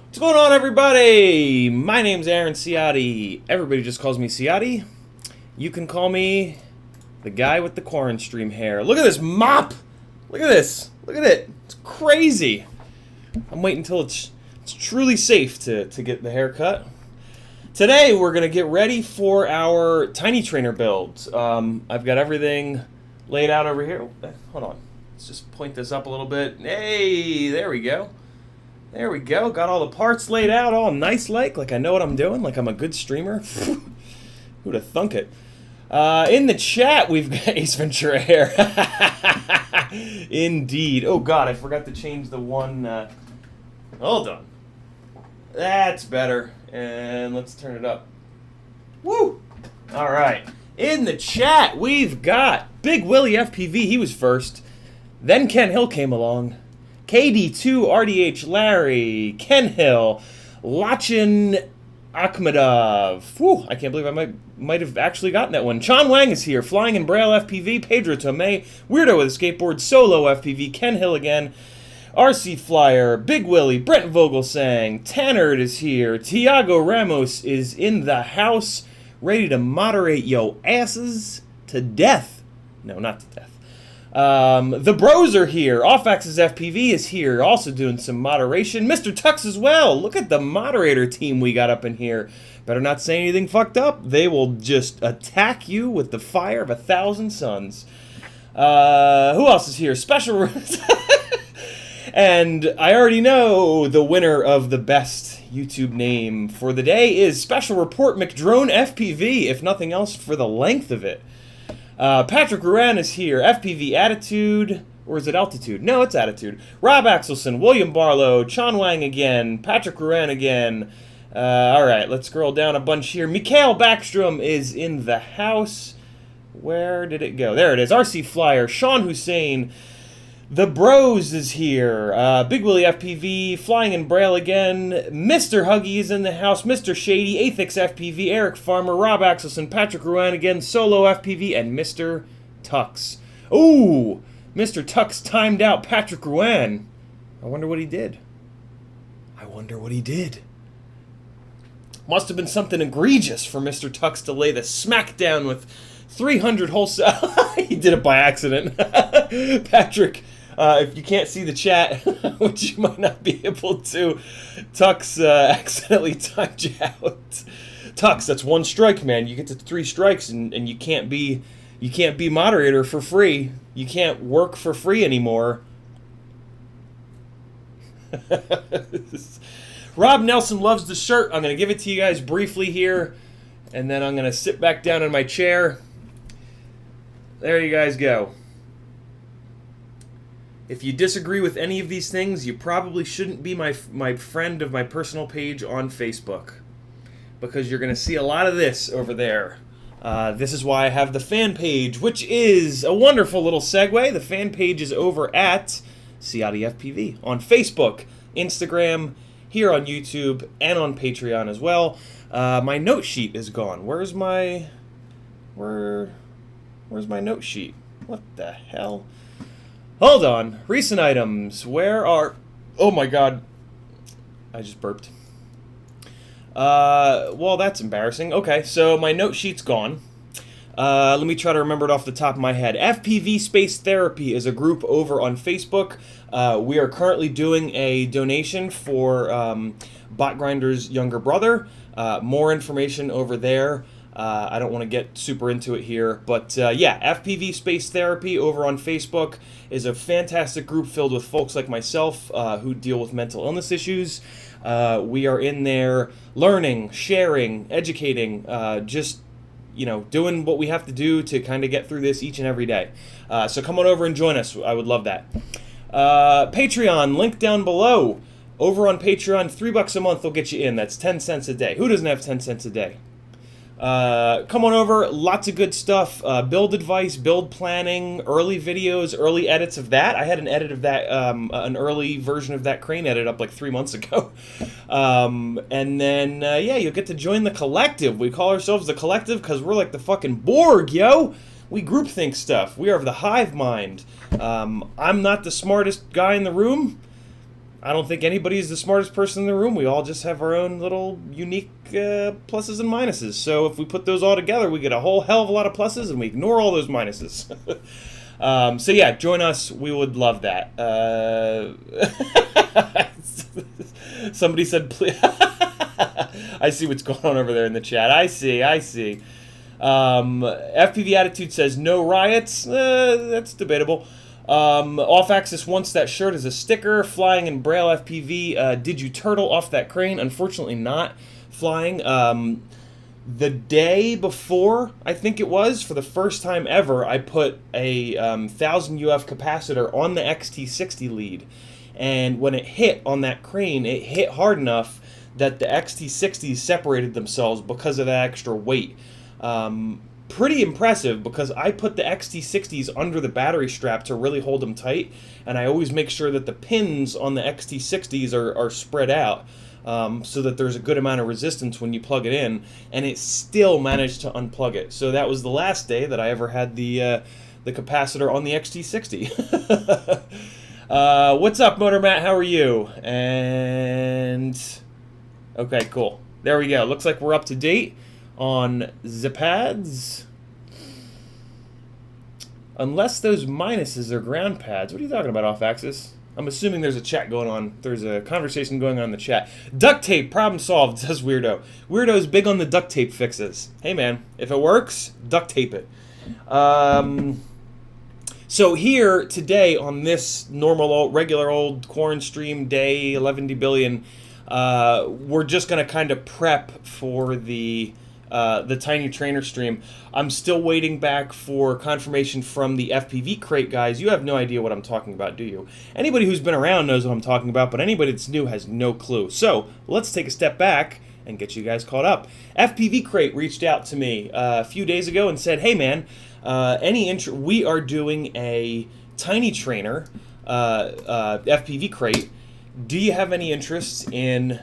What's going on, everybody? My name's Aaron Ciotti. Everybody just calls me Ciotti. You can call me the guy with the Quaranstream hair. Look at this mop! Look at this. Look at it. It's crazy. I'm waiting until it's truly safe to get the haircut. Today, we're going to get ready for our Tiny Trainer build. I've got everything laid out over here. Oh, hold on. Let's just point this up a little bit. Hey, there we go. There we go. Got all the parts laid out, all nice like I know what I'm doing, like I'm a good streamer. Who'd have thunk it? In the chat, we've got Ace Ventura hair. Indeed. Oh, God, I forgot to change the one. Hold on. That's better. And let's turn it up. Woo! All right. In the chat, we've got Big Willie FPV. He was first. Then Ken Hill came along. KD2 RDH Larry, Ken Hill, Lachin Akhmedov. Whew, I can't believe I might have actually gotten that one. Chan Wang is here, Flying in Braille FPV, Pedro Tomei, Weirdo with a Skateboard, Solo FPV, Ken Hill again, RC Flyer, Big Willie, Brent Vogelsang, Tannerd is here, Tiago Ramos is in the house, ready to moderate yo asses to death. No, not to death. The bros are here. Off-Axis FPV is here, also doing some moderation. Mr. Tux as well. Look at the moderator team we got up in here. Better not say anything fucked up. They will just attack you with the fire of 1,000 suns. Who else is here? Special... And I already know the winner of the best YouTube name for the day is Special Report McDrone FPV, if nothing else for the length of it. Patrick Ruan is here. FPV Attitude. Or is it Altitude? No, it's Attitude. Rob Axelson, William Barlow, Chan Wang again, Patrick Ruan again. Alright, let's scroll down a bunch here. Mikhail Backstrom is in the house. Where did it go? There it is. RC Flyer, Sean Hussein. The Bros is here. Big Willie FPV, Flying in Braille again. Mr. Huggy is in the house. Mr. Shady, Athix FPV, Eric Farmer, Rob Axelson, Patrick Ruan again, Solo FPV, and Mr. Tux. Ooh! Mr. Tux timed out Patrick Ruan. I wonder what he did. I wonder what he did. Must have been something egregious for Mr. Tux to lay the smackdown with 300 wholesale. He did it by accident. Patrick... if you can't see the chat, which you might not be able to, Tux accidentally timed you out. Tux, that's one strike, man. You get to 3 strikes, and you can't be moderator for free. You can't work for free anymore. Rob Nelson loves the shirt. I'm gonna give it to you guys briefly here, and then I'm gonna sit back down in my chair. There you guys go. If you disagree with any of these things, you probably shouldn't be my friend of my personal page on Facebook, because you're going to see a lot of this over there. This is why I have the fan page, which is a wonderful little segue. The fan page is over at Ciotti FPV on Facebook, Instagram, here on YouTube, and on Patreon as well. My note sheet is gone. Where's my note sheet? What the hell? Hold on. Recent items. Where are... Oh my god. I just burped. Well, that's embarrassing. Okay, so my note sheet's gone. Let me try to remember it off the top of my head. FPV Space Therapy is a group over on Facebook. We are currently doing a donation for Bot Grinder's younger brother. More information over there. I don't want to get super into it here, but yeah, FPV Space Therapy over on Facebook is a fantastic group filled with folks like myself who deal with mental illness issues. We are in there learning, sharing, educating, just, you know, doing what we have to do to kind of get through this each and every day. So come on over and join us. I would love that. Patreon, link down below. Over on Patreon, $3 a month will get you in. That's 10 cents a day. Who doesn't have 10 cents a day? Come on over, lots of good stuff, build advice, build planning, early videos, early edits of that. I had an edit of that, an early version of that crane edit up like 3 months ago. And then, yeah, you'll get to join the collective. We call ourselves the collective because we're like the fucking Borg, yo! We groupthink stuff. We are of the hive mind. I'm not the smartest guy in the room. I don't think anybody's the smartest person in the room. We all just have our own little unique pluses and minuses. So if we put those all together, we get a whole hell of a lot of pluses, and we ignore all those minuses. So yeah, join us. We would love that. Somebody said, please. I see what's going on over there in the chat. I see. FPV Attitude says, no riots. That's debatable. Off-Axis wants that shirt as a sticker. Flying in Braille FPV. Did you turtle off that crane? Unfortunately not flying. The day before, I think it was, for the first time ever, I put a 1000 UF capacitor on the XT60 lead. And when it hit on that crane, it hit hard enough that the XT60s separated themselves because of that extra weight. Pretty impressive, because I put the XT60s under the battery strap to really hold them tight, and I always make sure that the pins on the XT60s are spread out so that there's a good amount of resistance when you plug it in, and it still managed to unplug it. So that was the last day that I ever had the capacitor on the XT60. What's up, Motor Matt? How are you? And okay, cool. There we go. Looks like we're up to date on the pads. Unless those minuses are ground pads. What are you talking about, Off-Axis? I'm assuming there's a chat going on. There's a conversation going on in the chat. Duct tape, problem solved, says Weirdo. Weirdo's big on the duct tape fixes. Hey man, if it works, duct tape it. So here today on this normal, regular old Quaranstream day 11 billion, we're just gonna kind of prep for the Tiny Trainer stream. I'm still waiting back for confirmation from the FPVCrate guys. You have no idea what I'm talking about, do you? Anybody who's been around knows what I'm talking about, but anybody that's new has no clue. So let's take a step back and get you guys caught up. FPVCrate reached out to me a few days ago and said, hey man, we are doing a Tiny Trainer FPVCrate. Do you have any interest in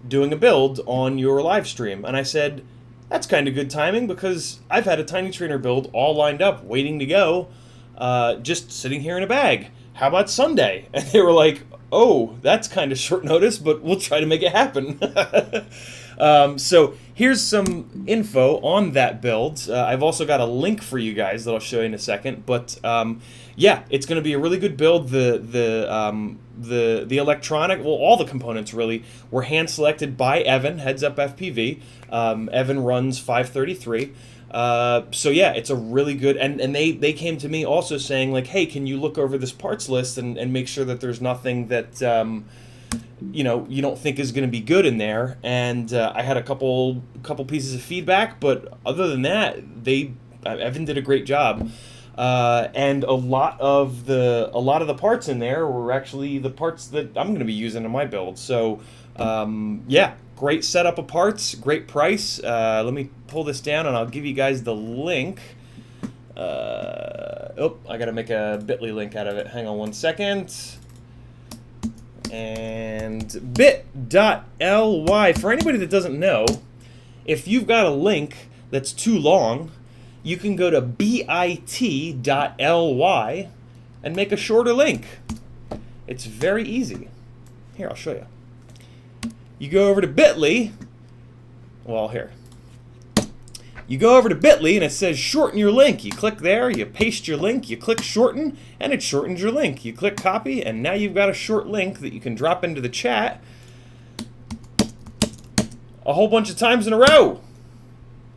doing a build on your live stream? And I said, that's kind of good timing, because I've had a Tiny Trainer build all lined up, waiting to go, just sitting here in a bag. How about Sunday? And they were like, oh, that's kind of short notice, but we'll try to make it happen. So here's some info on that build. I've also got a link for you guys that I'll show you in a second. But yeah, it's going to be a really good build. The electronic, well, all the components really were hand selected by Evan, Heads Up FPV. Evan runs 533. So yeah, it's a really good, and they came to me also saying like, hey, can you look over this parts list and make sure that there's nothing that you know, you don't think is going to be good in there. And I had a couple pieces of feedback, but other than that, Evan did a great job. And a lot of the parts in there were actually the parts that I'm going to be using in my build. So yeah, great setup of parts, great price. Let me pull this down and I'll give you guys the link. Oh, I got to make a bit.ly link out of it. Hang on one second. And bit.ly, for anybody that doesn't know, if you've got a link that's too long, you can go to bit.ly and make a shorter link. It's very easy. Here, I'll show you. You go over to bit.ly. Well, here. You go over to bit.ly and it says shorten your link. You click there, you paste your link, you click shorten, and it shortens your link. You click copy, and now you've got a short link that you can drop into the chat a whole bunch of times in a row.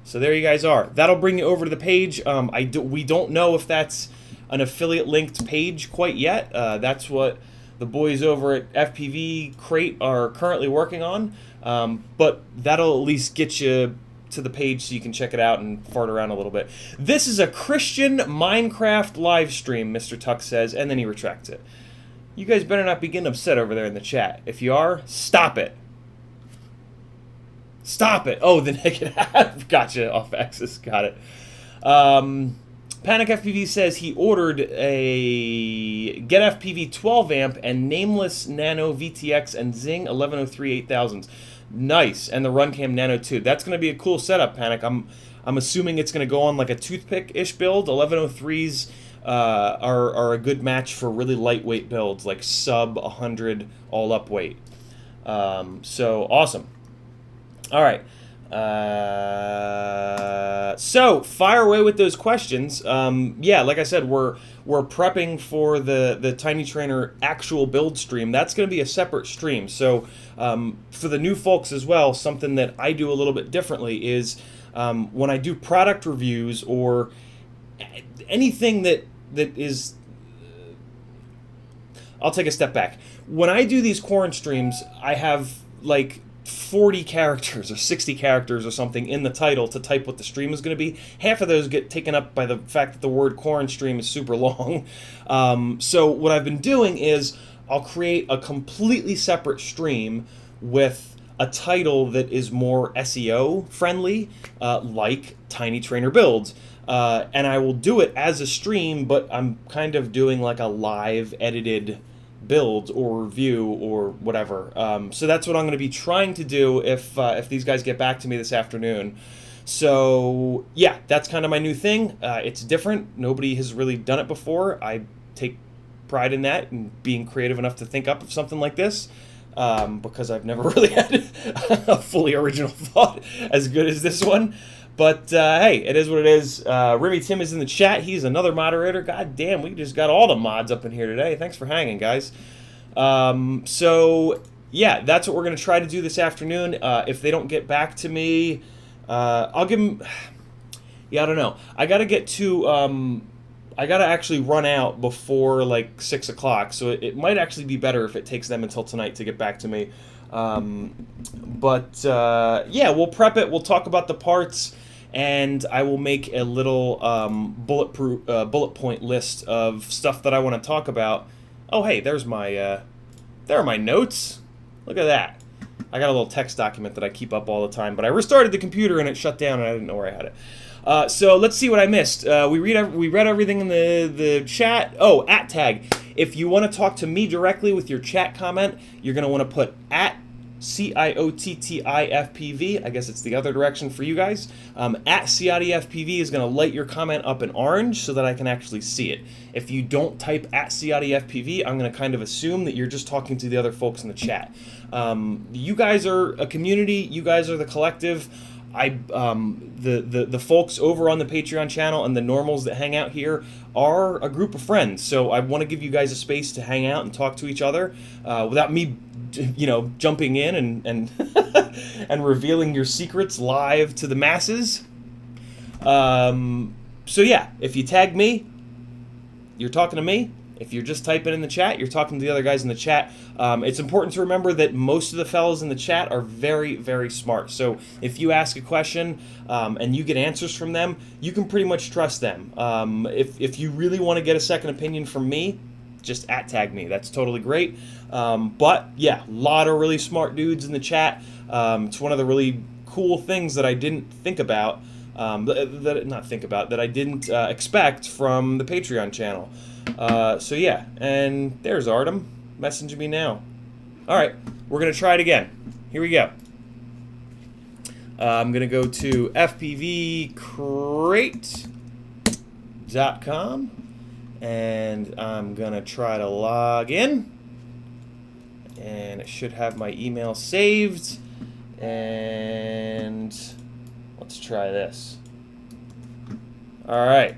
So there you guys are. That'll bring you over to the page. We don't know if that's an affiliate linked page quite yet. That's what the boys over at FPVCrate are currently working on. But that'll at least get you to the page so you can check it out and fart around a little bit. This is a Christian Minecraft live stream, Mr. Tuck says, and then he retracts it. You guys better not be getting upset over there in the chat. If you are, stop it. Stop it. Oh, the negative. Gotcha. Off-Axis. Got it. Panic FPV says he ordered a Get FPV 12 amp and Nameless Nano VTX and Zing 1103 8000s. Nice. And the Runcam Nano 2. That's going to be a cool setup, Panic. I'm assuming it's going to go on like a toothpick-ish build. 1103s are a good match for really lightweight builds, like sub 100 all up weight. So awesome. All right. So fire away with those questions. Yeah, like I said, we're prepping for the Tiny Trainer actual build stream. That's going to be a separate stream. So for the new folks as well, something that I do a little bit differently is when I do product reviews or anything that is. I'll take a step back. When I do these Quaranstreams, I have like 40 characters or 60 characters or something in the title to type what the stream is going to be. Half of those get taken up by the fact that the word Quaranstream is super long. So what I've been doing is I'll create a completely separate stream with a title that is more SEO friendly, like Tiny Trainer Builds. And I will do it as a stream, but I'm kind of doing like a live edited build or review or whatever. So that's what I'm going to be trying to do if these guys get back to me this afternoon. So yeah, that's kind of my new thing. It's different. Nobody has really done it before. I take pride in that and being creative enough to think up of something like this. Because I've never really had a fully original thought as good as this one. But hey, it is what it is. Remy Tim is in the chat. He's another moderator. God damn, we just got all the mods up in here today. Thanks for hanging, guys. So yeah, that's what we're going to try to do this afternoon. If they don't get back to me, I'll give them... Yeah, I don't know. I got to get to... I got to actually run out before like 6 o'clock, so it might actually be better if it takes them until tonight to get back to me. But yeah, we'll prep it. We'll talk about the parts, and I will make a little bullet point list of stuff that I want to talk about. Oh, hey, there's my there are my notes. Look at that. I got a little text document that I keep up all the time, but I restarted the computer and it shut down, and I didn't know where I had it. So let's see what I missed. We read everything in the chat. Oh, @ tag. If you want to talk to me directly with your chat comment, you're going to want to put @ CIOTTIFPV. I guess it's the other direction for you guys. @ CIOTFPV is going to light your comment up in orange so that I can actually see it. If you don't type @ CIOTFPV, I'm going to kind of assume that you're just talking to the other folks in the chat. You guys are a community. You guys are the collective. The folks over on the Patreon channel and the normals that hang out here are a group of friends. So I want to give you guys a space to hang out and talk to each other without me, you know, jumping in and and revealing your secrets live to the masses. So yeah, if you tag me, you're talking to me. If you're just typing in the chat, you're talking to the other guys in the chat. It's important to remember that most of the fellas in the chat are very, very smart. So if you ask a question and you get answers from them, you can pretty much trust them. If you really want to get a second opinion from me, just @ tag me. That's totally great. But yeah, a lot of really smart dudes in the chat. It's one of the really cool things that I didn't think about, that I didn't expect from the Patreon channel. So yeah, and there's Artem messaging me now. Alright, we're going to try it again. Here we go. I'm going to go to FPVCrate.com and I'm going to try to log in. And it should have my email saved. And let's try this. Alright.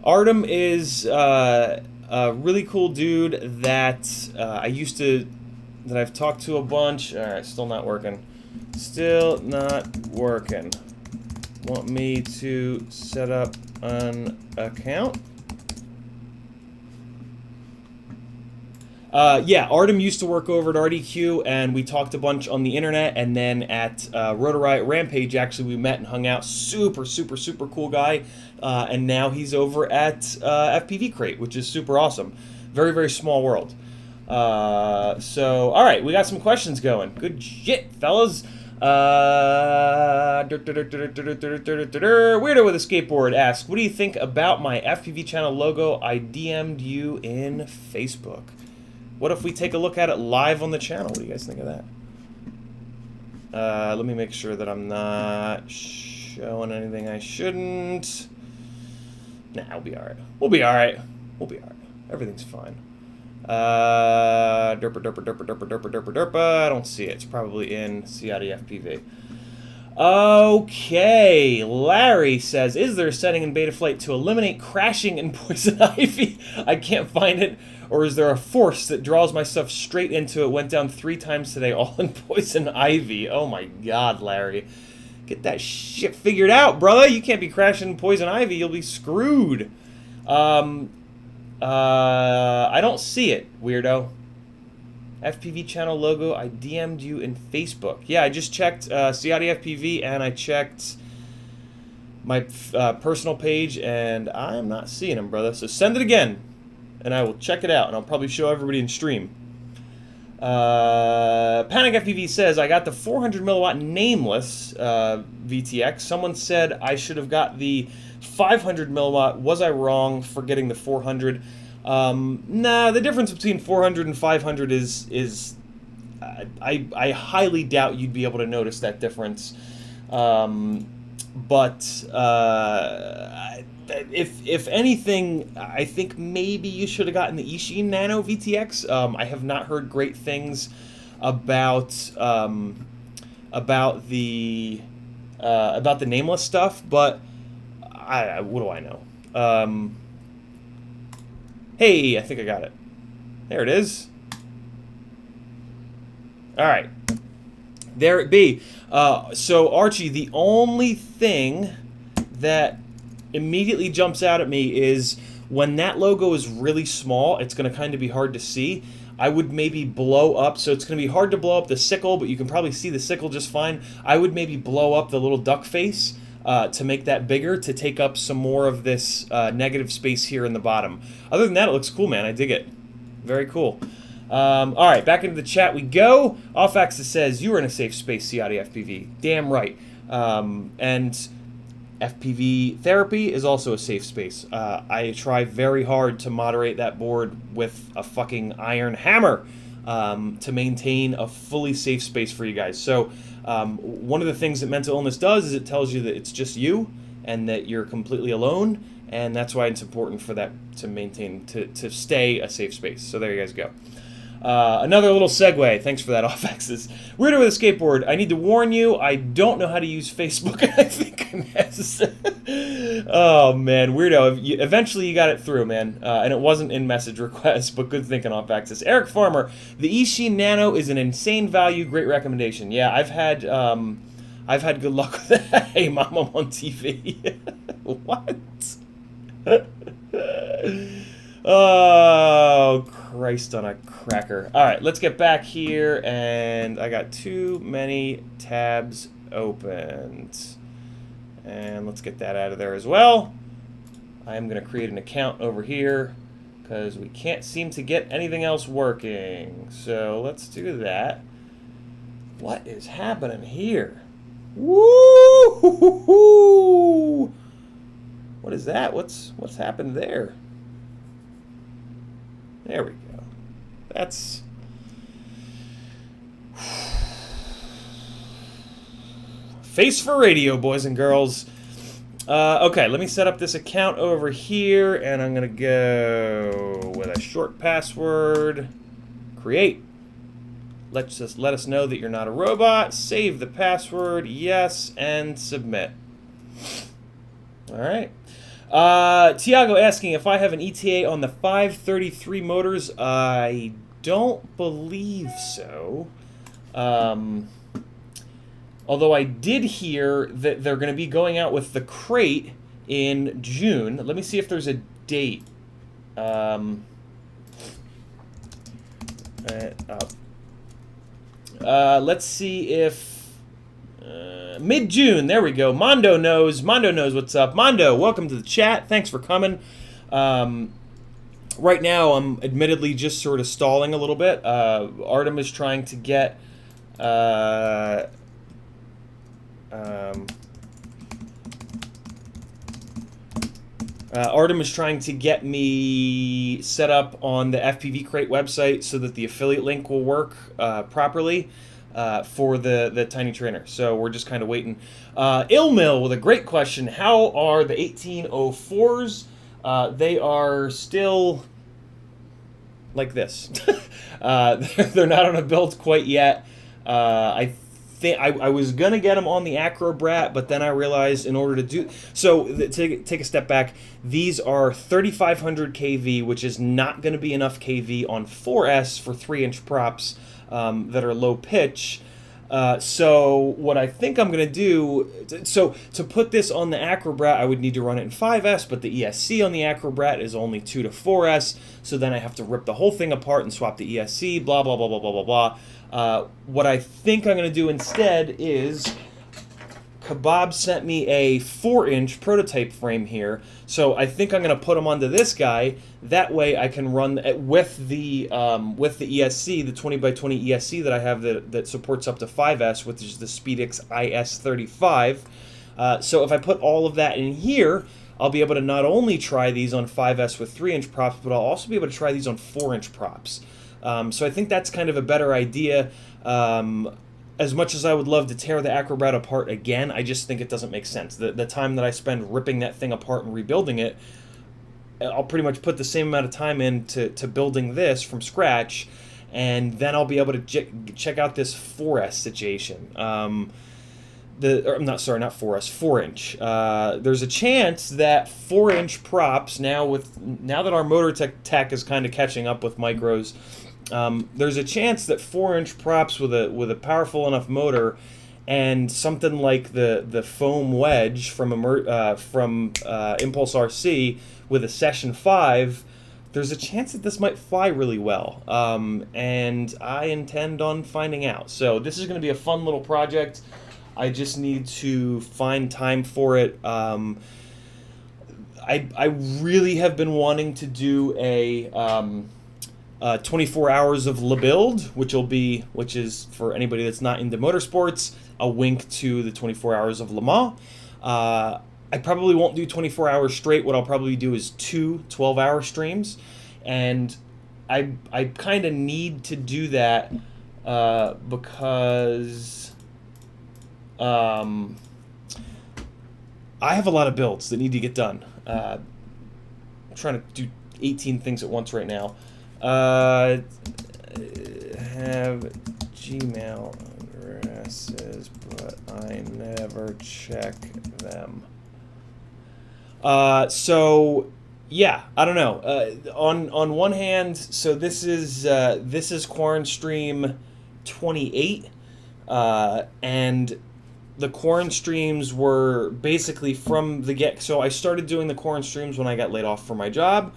Artem is a really cool dude that that I've talked to a bunch. All right, still not working. Still not working. Want me to set up an account? Yeah, Artem used to work over at RDQ, and we talked a bunch on the internet, and then at Rotor Riot Rampage, actually, we met and hung out. Super, super, super cool guy, and now he's over at FPVCrate, which is super awesome. Very, very small world. So, all right, we got some questions going. Good shit, fellas. Weirdo with a skateboard asks, what do you think about my FPV channel logo? I DM'd you in Facebook. What if we take a look at it live on the channel? What do you guys think of that? Let me make sure that I'm not showing anything I shouldn't. Nah, we'll be all right. We'll be all right. We'll be all right. Everything's fine. Derpa. I don't see it. It's probably in CID-FPV. Okay, Larry says, is there a setting in Betaflight to eliminate crashing and poison ivy? I can't find it. Or is there a force that draws my stuff straight into it? Went down 3 times today, all in poison ivy. Oh my god, Larry. Get that shit figured out, brother. You can't be crashing poison ivy. You'll be screwed. I don't see it, weirdo. FPV channel logo, I DM'd you in Facebook. Yeah, I just checked CID-FPV and I checked my personal page and I'm not seeing them, brother. So send it again and I will check it out and I'll probably show everybody in stream. Panic FPV says, I got the 400 milliwatt nameless VTX. Someone said I should have got the 500 milliwatt. Was I wrong for getting the 400? Nah, the difference between 400 and 500 is I highly doubt you'd be able to notice that difference. If anything, I think maybe you should have gotten the Ishin Nano VTX. I have not heard great things about the nameless stuff, but what do I know? Hey, I think I got it. There it is. All right. There it be. So, Archie, the only thing that immediately jumps out at me is when that logo is really small, it's going to kind of be hard to see. I would maybe blow up, so it's going to be hard to blow up the sickle, but you can probably see the sickle just fine. I would maybe blow up the little duck face to make that bigger, to take up some more of this negative space here in the bottom. Other than that, it looks cool, man. I dig it. Very cool. All right, back into the chat we go. Off Axis says, you are in a safe space, CID-FPV. Damn right. And FPV therapy is also a safe space. I try very hard to moderate that board with a fucking iron hammer to maintain a fully safe space for you guys. So one of the things that mental illness does is it tells you that it's just you and that you're completely alone, and that's why it's important for that to maintain, to stay a safe space. So there you guys go. Another little segue. Thanks for that, off-axis. Weirdo with a skateboard. I need to warn you, I don't know how to use Facebook, and I think I messed. Oh, man. Weirdo. Eventually you got it through, man. And it wasn't in message request, but good thinking, off-axis. Eric Farmer. The Ishin Nano is an insane value. Great recommendation. Yeah, I've had good luck with that. Hey, Mom, I'm on TV. What? Oh, Christ on a cracker. All right, let's get back here, and I got too many tabs opened. And let's get that out of there as well. I'm going to create an account over here because we can't seem to get anything else working. So let's do that. What is happening here? Woo! What is that? What's happened there? There we go. That's... Face for radio, boys and girls. Okay, let me set up this account over here, and I'm going to go with a short password. Create. Let us know that you're not a robot. Save the password. Yes, and submit. All right. Tiago asking if I have an ETA on the 533 motors. I don't believe so. Although I did hear that they're going to be going out with the crate in June. Let me see if there's a date. Let's see if... mid-June, there we go. Mondo knows what's up. Mondo, welcome to the chat. Thanks for coming. Right now, I'm admittedly just sort of stalling a little bit. Artem is trying to get... Artem is trying to get me set up on the FPVCrate website so that the affiliate link will work properly. For the Tiny Trainer. So we're just kind of waiting. Ilmil with a great question. How are the 1804s They are still like this. They're not on a build quite yet. I think I was gonna get them on the Acrobrat, but then I realized in order to do so, take a step back. These are 3500 kV, which is not going to be enough kV on 4S for 3-inch props that are low pitch. So what I think I'm going to do, so to put this on the Acrobrat, I would need to run it in 5S, but the ESC on the Acrobrat is only 2 to 4S, so then I have to rip the whole thing apart and swap the ESC, blah, blah, blah, blah, blah, blah, blah. What I think I'm going to do instead is, Kebab sent me a 4-inch prototype frame here, so I think I'm going to put them onto this guy. That way I can run with the ESC, the 20x20 ESC that I have that supports up to 5S, which is the Speedix IS35. So if I put all of that in here, I'll be able to not only try these on 5S with 3-inch props, but I'll also be able to try these on 4-inch props. So I think that's kind of a better idea. As much as I would love to tear the Acrobat apart again, I just think it doesn't make sense. The time that I spend ripping that thing apart and rebuilding it, I'll pretty much put the same amount of time into building this from scratch, and then I'll be able to check out this 4S situation. Not 4S, 4-inch. There's a chance that 4-inch props, now that our motor tech is kind of catching up with micros, there's a chance that 4-inch props with a powerful enough motor and something like the foam wedge from Impulse RC with a Session 5, there's a chance that this might fly really well, and I intend on finding out. So this is going to be a fun little project. I just need to find time for it. I really have been wanting to do a 24 hours of Le Build, which is, for anybody that's not into motorsports, a wink to the 24 hours of Le Mans. I probably won't do 24 hours straight. What I'll probably do is 2 12-hour streams, and I kind of need to do that because I have a lot of builds that need to get done. I'm trying to do 18 things at once right now. Have Gmail addresses, but I never check them. So yeah, I don't know. On one hand, so this is Quaranstream 28, and the Quaranstreams were basically from the get. So I started doing the Quaranstreams when I got laid off from my job,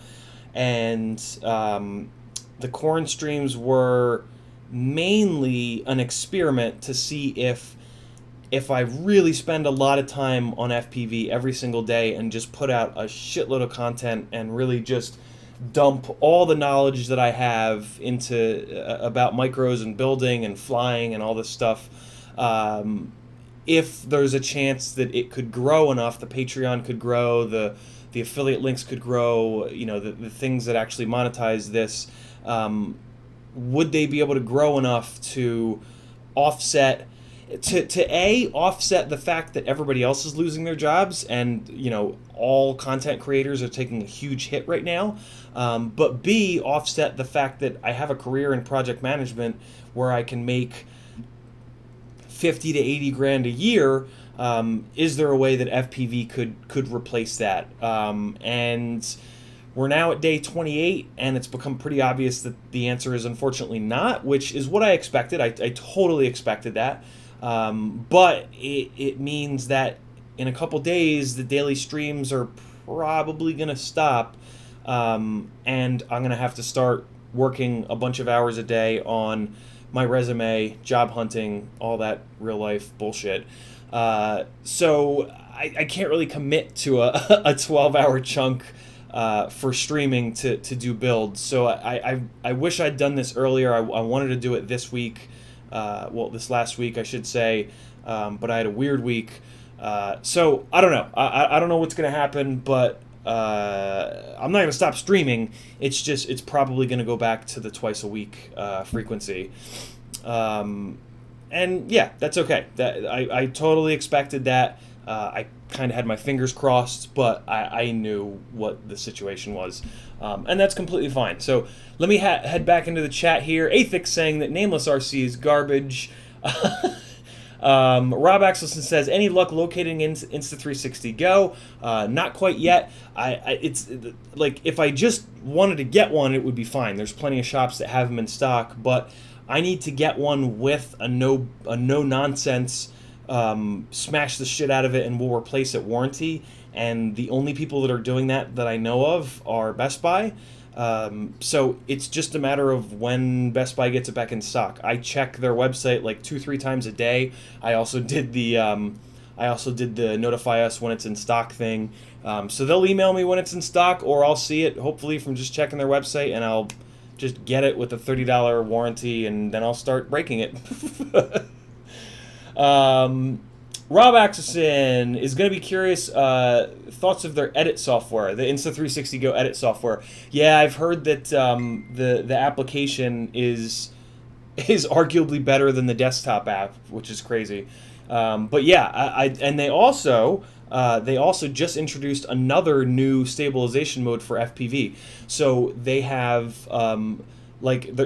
and the Quaranstreams were mainly an experiment to see if I really spend a lot of time on FPV every single day and just put out a shitload of content and really just dump all the knowledge that I have into about micros and building and flying and all this stuff, if there's a chance that it could grow enough, the Patreon could grow, the affiliate links could grow, the things that actually monetize this, would they be able to grow enough to offset the fact that everybody else is losing their jobs, and all content creators are taking a huge hit right now, but B, offset the fact that I have a career in project management where I can make 50 to 80 grand a year. Is there a way that FPV could replace that? And we're now at day 28, and it's become pretty obvious that the answer is unfortunately not, which is what I expected. I totally expected that. But it means that in a couple days, the daily streams are probably going to stop, and I'm going to have to start working a bunch of hours a day on my resume, job hunting, all that real life bullshit. So I can't really commit to a 12-hour chunk for streaming to do builds. So I wish I'd done this earlier. I wanted to do it this week. This last week, I should say, but I had a weird week. So I don't know. I don't know what's going to happen, but I'm not going to stop streaming. It's probably going to go back to the twice a week frequency. And yeah, that's okay. That I totally expected that. I kind of had my fingers crossed, but I knew what the situation was. And that's completely fine. So let me head back into the chat here. Athix saying that Nameless RC is garbage. Rob Axelson says, any luck locating Insta360 Go? Not quite yet. It's like, if I just wanted to get one, it would be fine. There's plenty of shops that have them in stock, but I need to get one with a no nonsense, smash the shit out of it and we'll replace it warranty. And the only people that are doing that I know of are Best Buy. So it's just a matter of when Best Buy gets it back in stock. I check their website like 2-3 times a day. I also did the notify us when it's in stock thing. So they'll email me when it's in stock, or I'll see it hopefully from just checking their website, and I'll just get it with a $30 warranty, and then I'll start breaking it. Rob Axelson is going to be curious, thoughts of their edit software, the Insta360 Go edit software. Yeah, I've heard that the application is arguably better than the desktop app, which is crazy. But yeah, and they also just introduced another new stabilization mode for FPV. So they have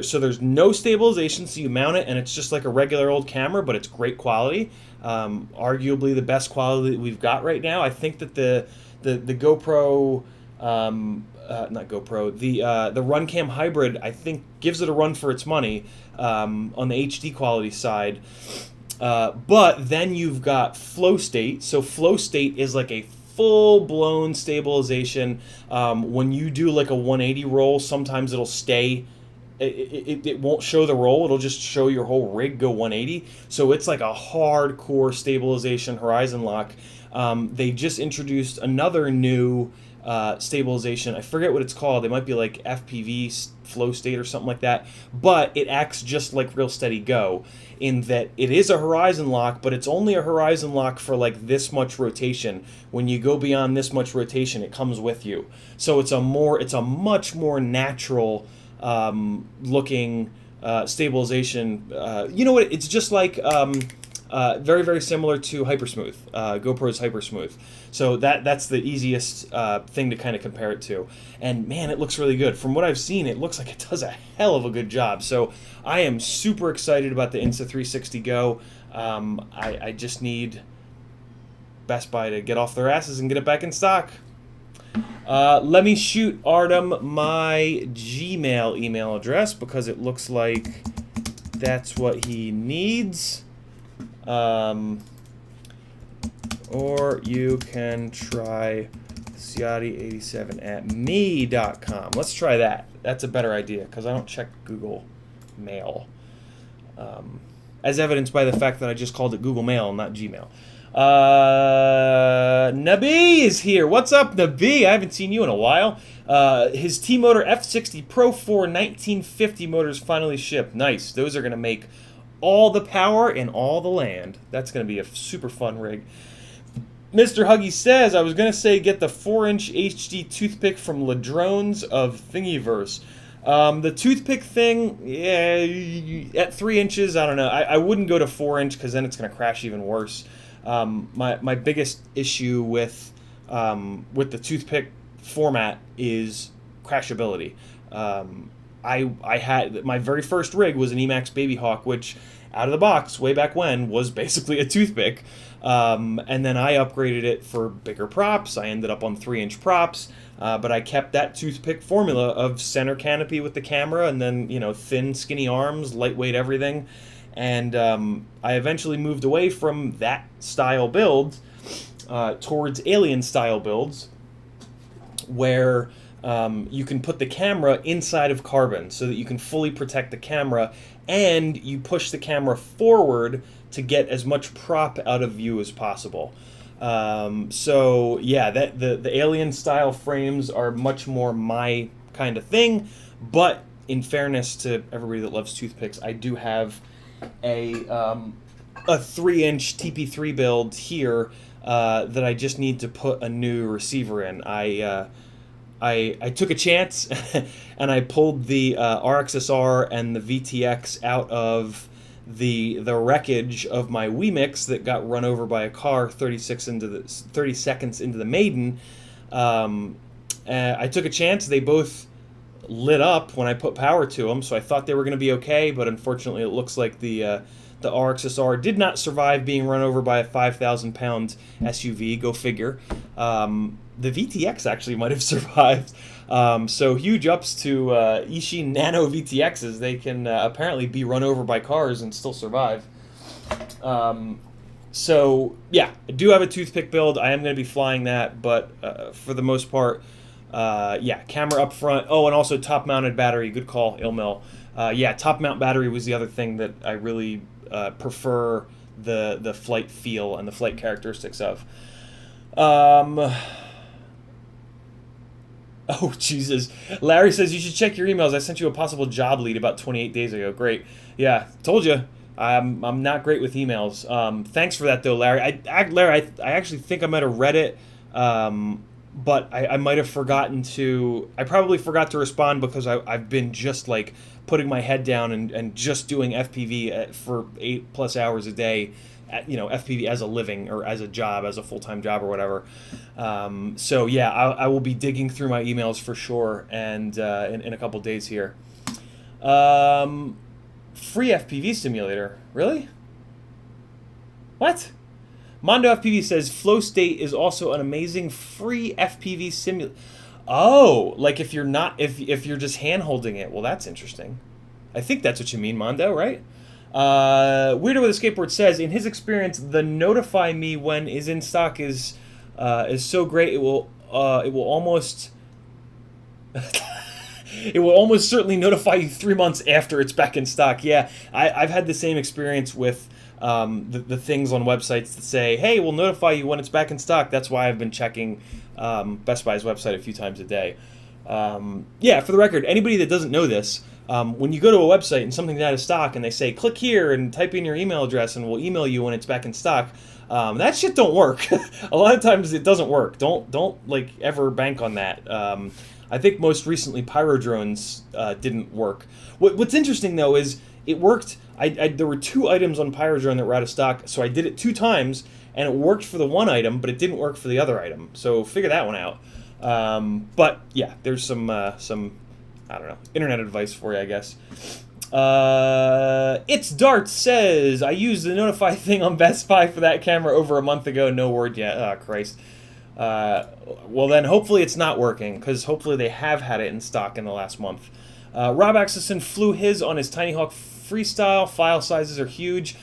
so there's no stabilization, so you mount it and it's just like a regular old camera, but it's great quality. Arguably the best quality that we've got right now. I think that the GoPro, not GoPro, the RunCam Hybrid, I think gives it a run for its money on the HD quality side. But then you've got Flow State. So Flow State is like a full-blown stabilization. When you do like a 180 roll, sometimes it'll stay. It won't show the roll. It'll just show your whole rig go 180. So it's like a hardcore stabilization horizon lock. They just introduced another new stabilization. I forget what it's called. It might be like FPV Flow State or something like that. But it acts just like Real Steady Go, in that it is a horizon lock, but it's only a horizon lock for like this much rotation. When you go beyond this much rotation, it comes with you. So it's a much more natural looking stabilization. You know what? It's just like very, very similar to Hypersmooth, GoPro's Hypersmooth. So that's the easiest thing to kind of compare it to. And man, it looks really good. From what I've seen, it looks like it does a hell of a good job. So I am super excited about the Insta360 Go. I just need Best Buy to get off their asses and get it back in stock. Let me shoot Artem my Gmail email address because it looks like that's what he needs. Or you can try Ciotti87@me.com. Let's try that. That's a better idea because I don't check Google Mail. As evidenced by the fact that I just called it Google Mail, not Gmail. Nabi is here. What's up, Nabi? I haven't seen you in a while. His T-Motor F60 Pro 4 1950 motors finally shipped. Nice. Those are going to make all the power in all the land. That's going to be a super fun rig. Mr. Huggy says, I was going to say get the 4-inch HD toothpick from Ladrones of Thingiverse. The toothpick thing, yeah, at 3 inches, I don't know. I wouldn't go to 4-inch because then it's going to crash even worse. My biggest issue with the toothpick format is crashability. I had my very first rig was an Emax Baby Hawk, which out of the box way back when was basically a toothpick, and then I upgraded it for bigger props. I ended up on 3-inch props, but I kept that toothpick formula of center canopy with the camera, and then thin skinny arms, lightweight everything. And I eventually moved away from that style build towards alien style builds, where you can put the camera inside of carbon so that you can fully protect the camera, and you push the camera forward to get as much prop out of view as possible. So yeah, the alien style frames are much more my kind of thing. But in fairness to everybody that loves toothpicks, I do have a 3-inch TP3 build here that I just need to put a new receiver in. I took a chance and I pulled the RXSR and the VTX out of the wreckage of my Wemix that got run over by a car 30 seconds into the maiden. I took a chance. They both lit up when I put power to them, so I thought they were going to be okay, but unfortunately it looks like the RXSR did not survive being run over by a 5,000-pound SUV. Go figure. The VTX actually might have survived. So huge ups to Ishin Nano VTXs. They can apparently be run over by cars and still survive. So yeah, I do have a toothpick build. I am going to be flying that, but for the most part, yeah, camera up front. Oh, and also top-mounted battery. Good call, Ilmil. Yeah, top-mount battery was the other thing that I really prefer the flight feel and the flight characteristics of. Oh, Jesus. Larry says, you should check your emails. I sent you a possible job lead about 28 days ago. Great. Yeah, told you. I'm not great with emails. Thanks for that, though, Larry. Larry, I actually think I might have read it, but I might have forgotten to... I probably forgot to respond because I've been just, like, putting my head down and just doing FPV for 8+ hours a day. You know, FPV as a living or as a job, as a full-time job or whatever. So yeah, I will be digging through my emails for sure, and in a couple days here. Free FPV simulator, really? What? Mondo FPV says Flow State is also an amazing free FPV simulator. Oh, like if you're not, if you're just hand holding it. Well, that's interesting. I think that's what you mean, Mondo, right? Weirdo with a Skateboard says, in his experience, the notify me when is in stock is so great it will almost it will almost certainly notify you 3 months after it's back in stock. Yeah, I've had the same experience with the things on websites that say, hey, we'll notify you when it's back in stock. That's why I've been checking Best Buy's website a few times a day. Yeah, for the record, anybody that doesn't know this, when you go to a website and something's out of stock and they say, click here and type in your email address and we'll email you when it's back in stock, that shit don't work. A lot of times it doesn't work. Don't like ever bank on that. I think most recently Pyro Drones didn't work. What's interesting though is it worked. There were 2 items on Pyro Drone that were out of stock, so I did it 2 times and it worked for the one item, but it didn't work for the other item. So figure that one out. But yeah, there's some I don't know, internet advice for you, I guess. It's Dart says, I used the notify thing on Best Buy for that camera over a month ago. No word yet. Oh, Christ. Well, then hopefully it's not working, because hopefully they have had it in stock in the last month. Rob Axelson flew his on his Tiny Hawk Freestyle. File sizes are huge.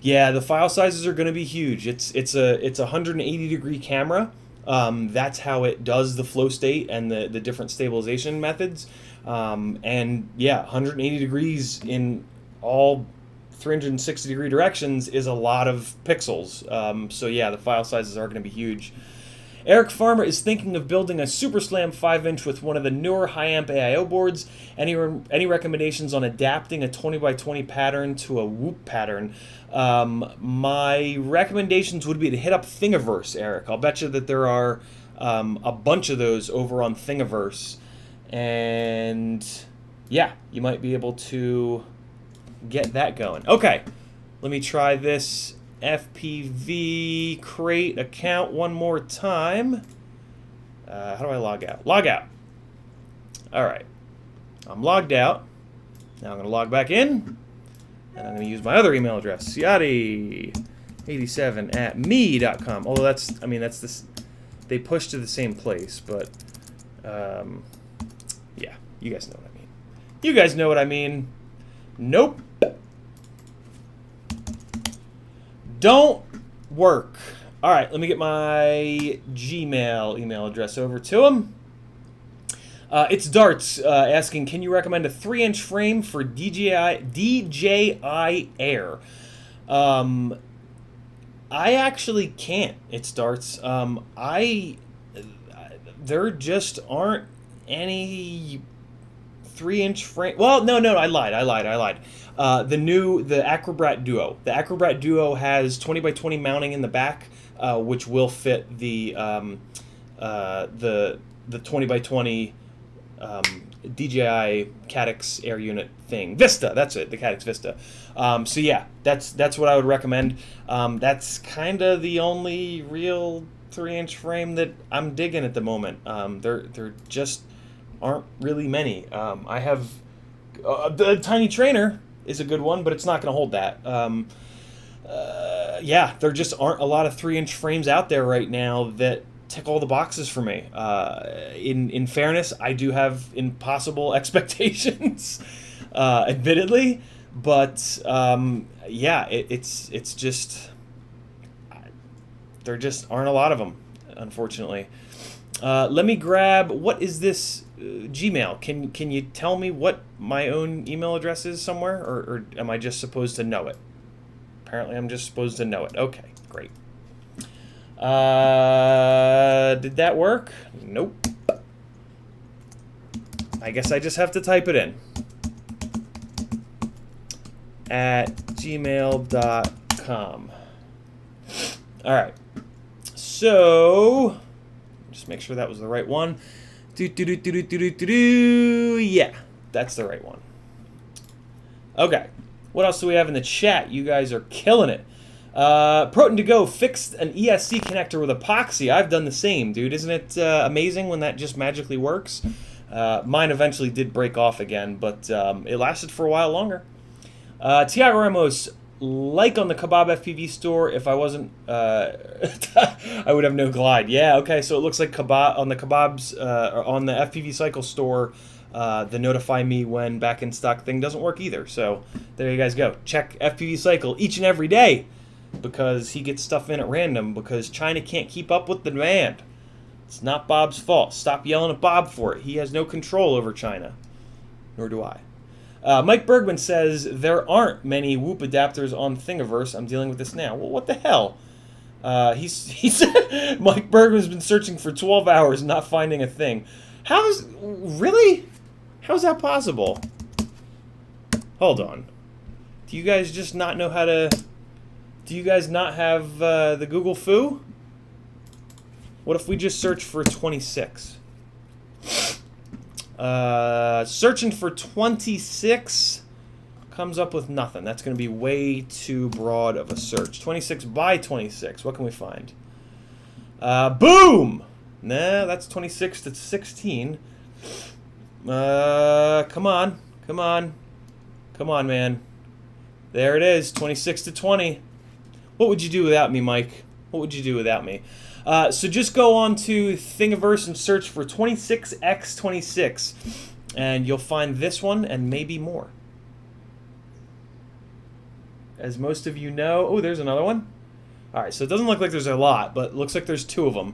Yeah, the file sizes are going to be huge. It's a 180-degree camera. That's how it does the flow state and the different stabilization methods. And yeah, 180 degrees in all 360-degree directions is a lot of pixels. So yeah, the file sizes are going to be huge. Eric Farmer is thinking of building a Super Slam 5-inch with one of the newer high-amp AIO boards. Any recommendations on adapting a 20x20 pattern to a Whoop pattern? My recommendations would be to hit up Thingiverse, Eric. I'll bet you that there are a bunch of those over on Thingiverse. And yeah, you might be able to get that going. Okay, let me try this FPVCrate account one more time. How do I log out? Log out. All right, I'm logged out. Now I'm going to log back in, and I'm going to use my other email address, Ciati87@me.com. Although that's, I mean, that's this. They push to the same place, but yeah, you guys know what I mean. You guys know what I mean. Nope. Don't work. All right, let me get my Gmail email address over to him. It's Darts asking, can you recommend a 3-inch frame for DJI Air? I actually can't. It's Darts. There just aren't any 3-inch frame. Well, no, I lied. The Acrobat Duo. The Acrobat Duo has 20x20 mounting in the back, which will fit the 20x20 DJI Caddx air unit thing. Vista, that's it, the Caddx Vista. So yeah, that's what I would recommend. That's kind of the only real 3-inch frame that I'm digging at the moment. There just aren't really many. I have the Tiny Trainer is a good one, but it's not going to hold that. Yeah, there just aren't a lot of 3-inch frames out there right now that tick all the boxes for me. In fairness, I do have impossible expectations, admittedly, but yeah, it's just there just aren't a lot of them, unfortunately. Let me grab, what is this Gmail? Can you tell me what my own email address is somewhere, or am I just supposed to know it? Apparently I'm just supposed to know it. Okay, great. Did that work? Nope. I guess I just have to type it in. At gmail.com. Alright. So, just make sure that was the right one. Yeah, that's the right one. Okay. What else do we have in the chat? You guys are killing it. Proton to Go fixed an ESC connector with epoxy. I've done the same, dude. Isn't it amazing when that just magically works? Mine eventually did break off again, but it lasted for a while longer. Tiago Ramos, like on the Kebab FPV store, if I wasn't, I would have no glide. Yeah, okay, so it looks like Kebab on the Kebabs, on the FPV Cycle store, the notify me when back in stock thing doesn't work either. So there you guys go. Check FPV Cycle each and every day, because he gets stuff in at random because China can't keep up with the demand. It's not Bob's fault. Stop yelling at Bob for it. He has no control over China. Nor do I. Mike Bergman says, there aren't many Whoop adapters on Thingiverse. I'm dealing with this now. Well, what the hell? He said Mike Bergman's been searching for 12 hours not finding a thing. Really? How's that possible? Hold on. Do you guys just not know how to... Do you guys not have the Google Foo? What if we just search for 26? Searching for 26 comes up with nothing. That's going to be way too broad of a search. 26 by 26. What can we find? Boom! Nah, that's 26 to 16. Come on. Come on. Come on, man. There it is. 26 to 20. What would you do without me, Mike? What would you do without me? So just go on to Thingiverse and search for 26x26, and you'll find this one and maybe more. As most of you know... Oh, there's another one. All right, so it doesn't look like there's a lot, but it looks like there's 2 of them.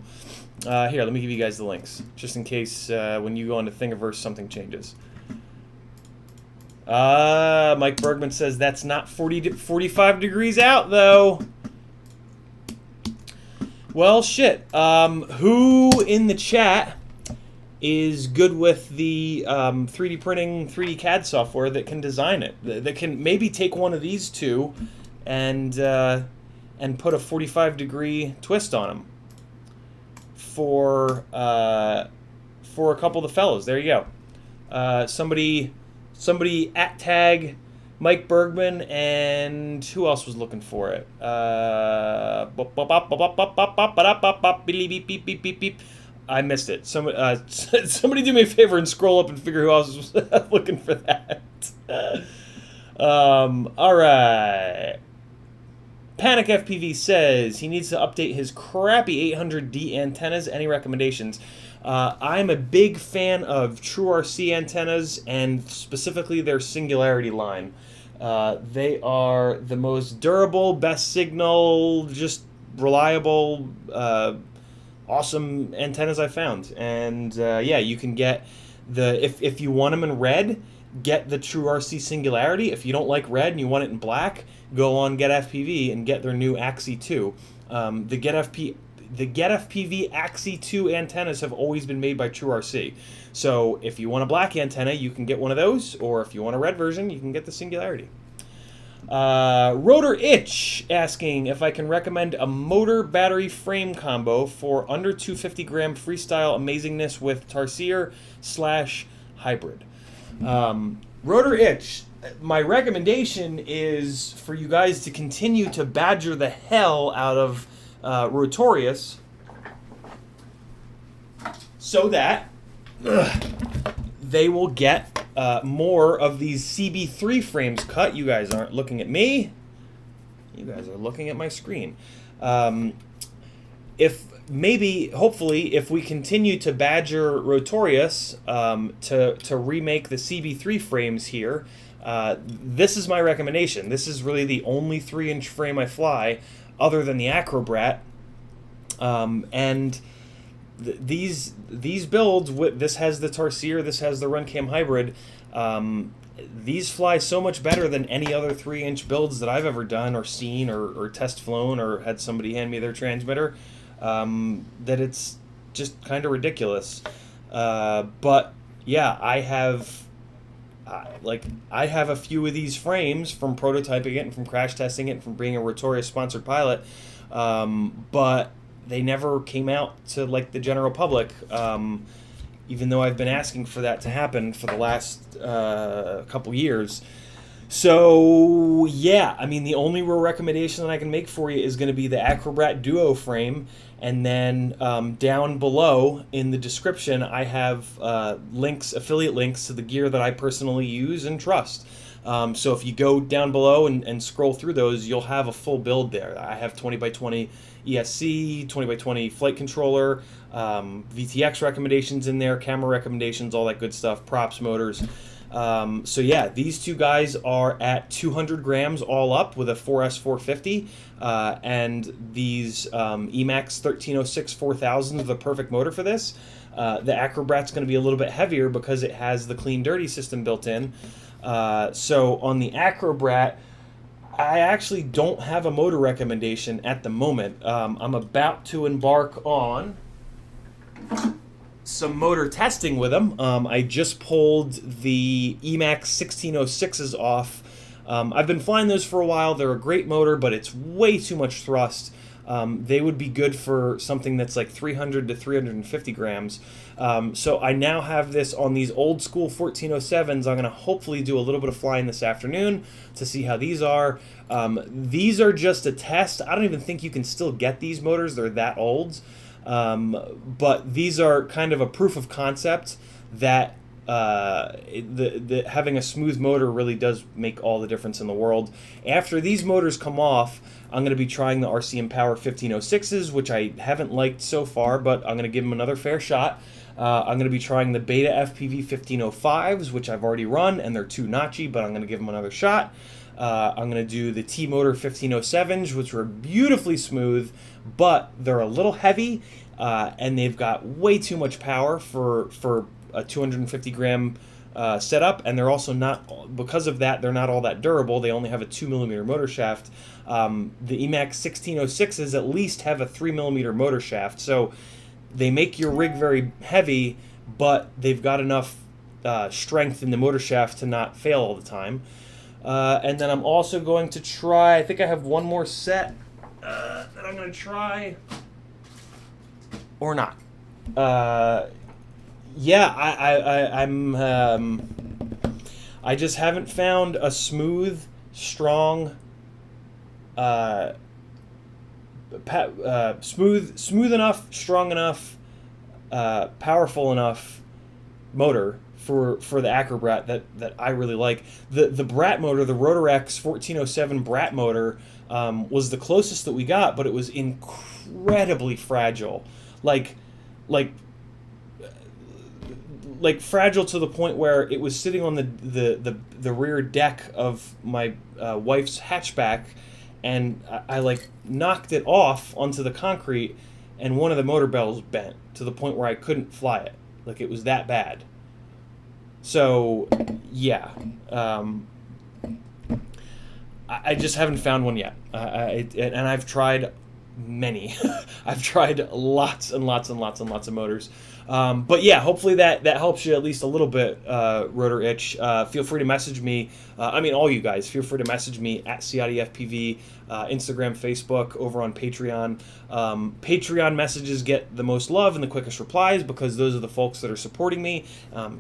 Here, let me give you guys the links, just in case when you go onto Thingiverse something changes. Mike Bergman says that's not 45 degrees out, though. Well, shit. Who in the chat is good with the 3D printing, 3D CAD software that can design it? That can maybe take one of these two and put a 45-degree twist on them for a couple of the fellows. There you go. Somebody at tag Mike Bergman, and who else was looking for it? I missed it. Somebody do me a favor and scroll up and figure who else was looking for that. All right. Panic FPV says he needs to update his crappy 800D antennas. Any recommendations? I'm a big fan of TrueRC antennas, and specifically their Singularity line. They are the most durable, best signal, just reliable, awesome antennas I've found. And yeah, you can get if you want them in red, get the TrueRC Singularity. If you don't like red and you want it in black, go on Get FPV and get their new Axie 2. The Get FPV Axie 2 antennas have always been made by TrueRC. So if you want a black antenna, you can get one of those, or if you want a red version, you can get the Singularity. Rotor Itch asking if I can recommend a motor battery frame combo for under 250 gram freestyle amazingness with Tarsier / hybrid. Rotor itch. My recommendation is for you guys to continue to badger the hell out of Rotorius so that they will get more of these CB3 frames cut. You guys aren't looking at me. You guys are looking at my screen. Hopefully, if we continue to badger Rotorius to remake the CB3 frames here, this is my recommendation. This is really the only 3-inch frame I fly, other than the Acrobrat. These builds, this has the Tarsier, this has the Runcam Hybrid. These fly so much better than any other 3-inch builds that I've ever done or seen or test flown or had somebody hand me their transmitter, that it's just kind of ridiculous. But yeah, I have a few of these frames from prototyping it and from crash testing it and from being a Rotorius sponsored pilot, but they never came out to like the general public. Even though I've been asking for that to happen for the last couple years. So, yeah, I mean, the only real recommendation that I can make for you is going to be the Acrobrat Duo frame. And then down below in the description, I have affiliate links to the gear that I personally use and trust. So if you go down below and scroll through those, you'll have a full build there. I have 20x20 ESC, 20x20 flight controller, VTX recommendations in there, camera recommendations, all that good stuff, props, motors. So yeah, these two guys are at 200 grams all up with a 4S450, and these Emax 1306 4000 are the perfect motor for this. The Acrobrat's going to be a little bit heavier because it has the clean dirty system built in. So on the Acrobrat, I actually don't have a motor recommendation at the moment. I'm about to embark on some motor testing with them. I just pulled the Emax 1606s off. I've been flying those for a while. They're a great motor, but it's way too much thrust. They would be good for something that's like 300 to 350 grams. So I now have this on these old school 1407s. I'm going to hopefully do a little bit of flying this afternoon to see how these are. These are just a test. I don't even think you can still get these motors. They're that old. But these are kind of a proof of concept that having a smooth motor really does make all the difference in the world. After these motors come off, I'm going to be trying the RCM Power 1506s, which I haven't liked so far, but I'm going to give them another fair shot. I'm going to be trying the Beta FPV 1505s, which I've already run, and they're too notchy, but I'm going to give them another shot. I'm going to do the T-Motor 1507s, which were beautifully smooth, but they're a little heavy, and they've got way too much power for a 250 gram setup, and they're also not, because of that, they're not all that durable. They only have a 2mm motor shaft. The Emax 1606s at least have a 3mm motor shaft, so they make your rig very heavy, but they've got enough strength in the motor shaft to not fail all the time. And then I'm also going to try, I think I have one more set that I'm going to try, or not. Yeah, I just haven't found a smooth, strong, smooth enough, strong enough, powerful enough motor for the Acrobrat that I really like. The Brat motor, the Rotorex 1407 Brat motor, was the closest that we got, but it was incredibly fragile. Like fragile to the point where it was sitting on the rear deck of my wife's hatchback, and I like knocked it off onto the concrete, and one of the motor bells bent to the point where I couldn't fly it. Like, it was that bad. So yeah, I just haven't found one yet, and I've tried many. I've tried lots and lots and lots and lots of motors. But yeah, hopefully that helps you at least a little bit, Rotor Itch. Feel free to message me. I mean, all you guys, feel free to message me at CiodiFPV, Instagram, Facebook, over on Patreon. Patreon messages get the most love and the quickest replies because those are the folks that are supporting me.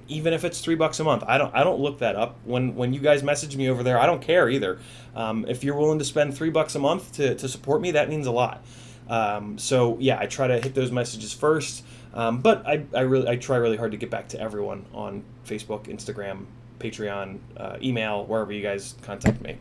Even if it's $3 a month, I don't look that up. When you guys message me over there, I don't care either. If you're willing to spend $3 a month to support me, that means a lot. So yeah, I try to hit those messages first. But I try really hard to get back to everyone on Facebook, Instagram, Patreon, email, wherever you guys contact me.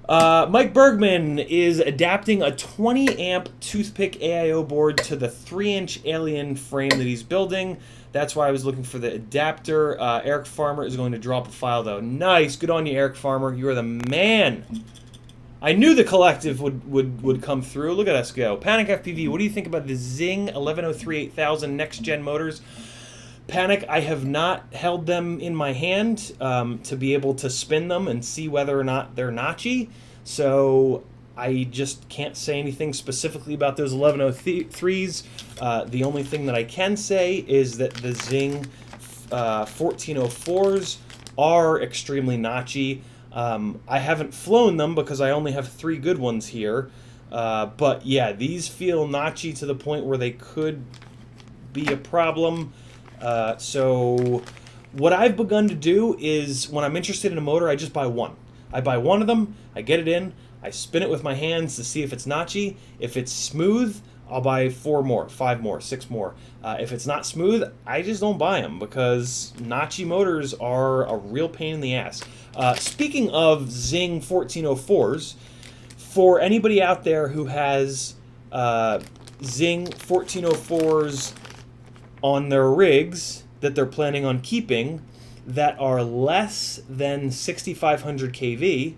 Mike Bergman is adapting a 20 amp toothpick AIO board to the 3-inch alien frame that he's building. That's why I was looking for the adapter. Eric Farmer is going to drop a file though. Nice, good on you, Eric Farmer. You are the man. I knew the collective would come through. Look at us go. Panic FPV, what do you think about the Zing 1103 8000 next-gen motors? Panic, I have not held them in my hand to be able to spin them and see whether or not they're notchy. So I just can't say anything specifically about those 1103s. The only thing that I can say is that the Zing 1404s are extremely notchy. I haven't flown them because I only have 3 good ones here. But yeah, these feel notchy to the point where they could be a problem. So what I've begun to do is when I'm interested in a motor, I just buy one. I buy one of them, I get it in, I spin it with my hands to see if it's notchy. If it's smooth, I'll buy 4 more, 5 more, 6 more. If it's not smooth, I just don't buy them because notchy motors are a real pain in the ass. Speaking of Zing 1404s, for anybody out there who has Zing 1404s on their rigs that they're planning on keeping that are less than 6500 kV,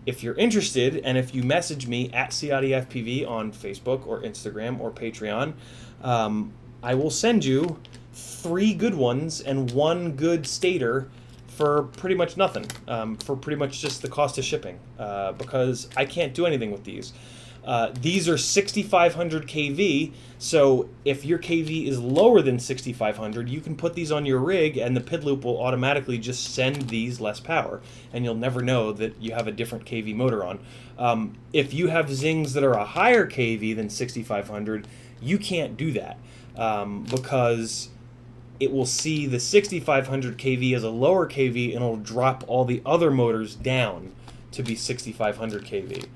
if you're interested, and if you message me at CiodiFPV on Facebook or Instagram or Patreon, I will send you 3 good ones and 1 good stator for pretty much nothing, for pretty much just the cost of shipping, because I can't do anything with these. These are 6500 kV, so if your kV is lower than 6500, you can put these on your rig and the PID loop will automatically just send these less power, and you'll never know that you have a different kV motor on. If you have Zings that are a higher kV than 6500, you can't do that, because it will see the 6500 kV as a lower kV and it'll drop all the other motors down to be 6500 kV.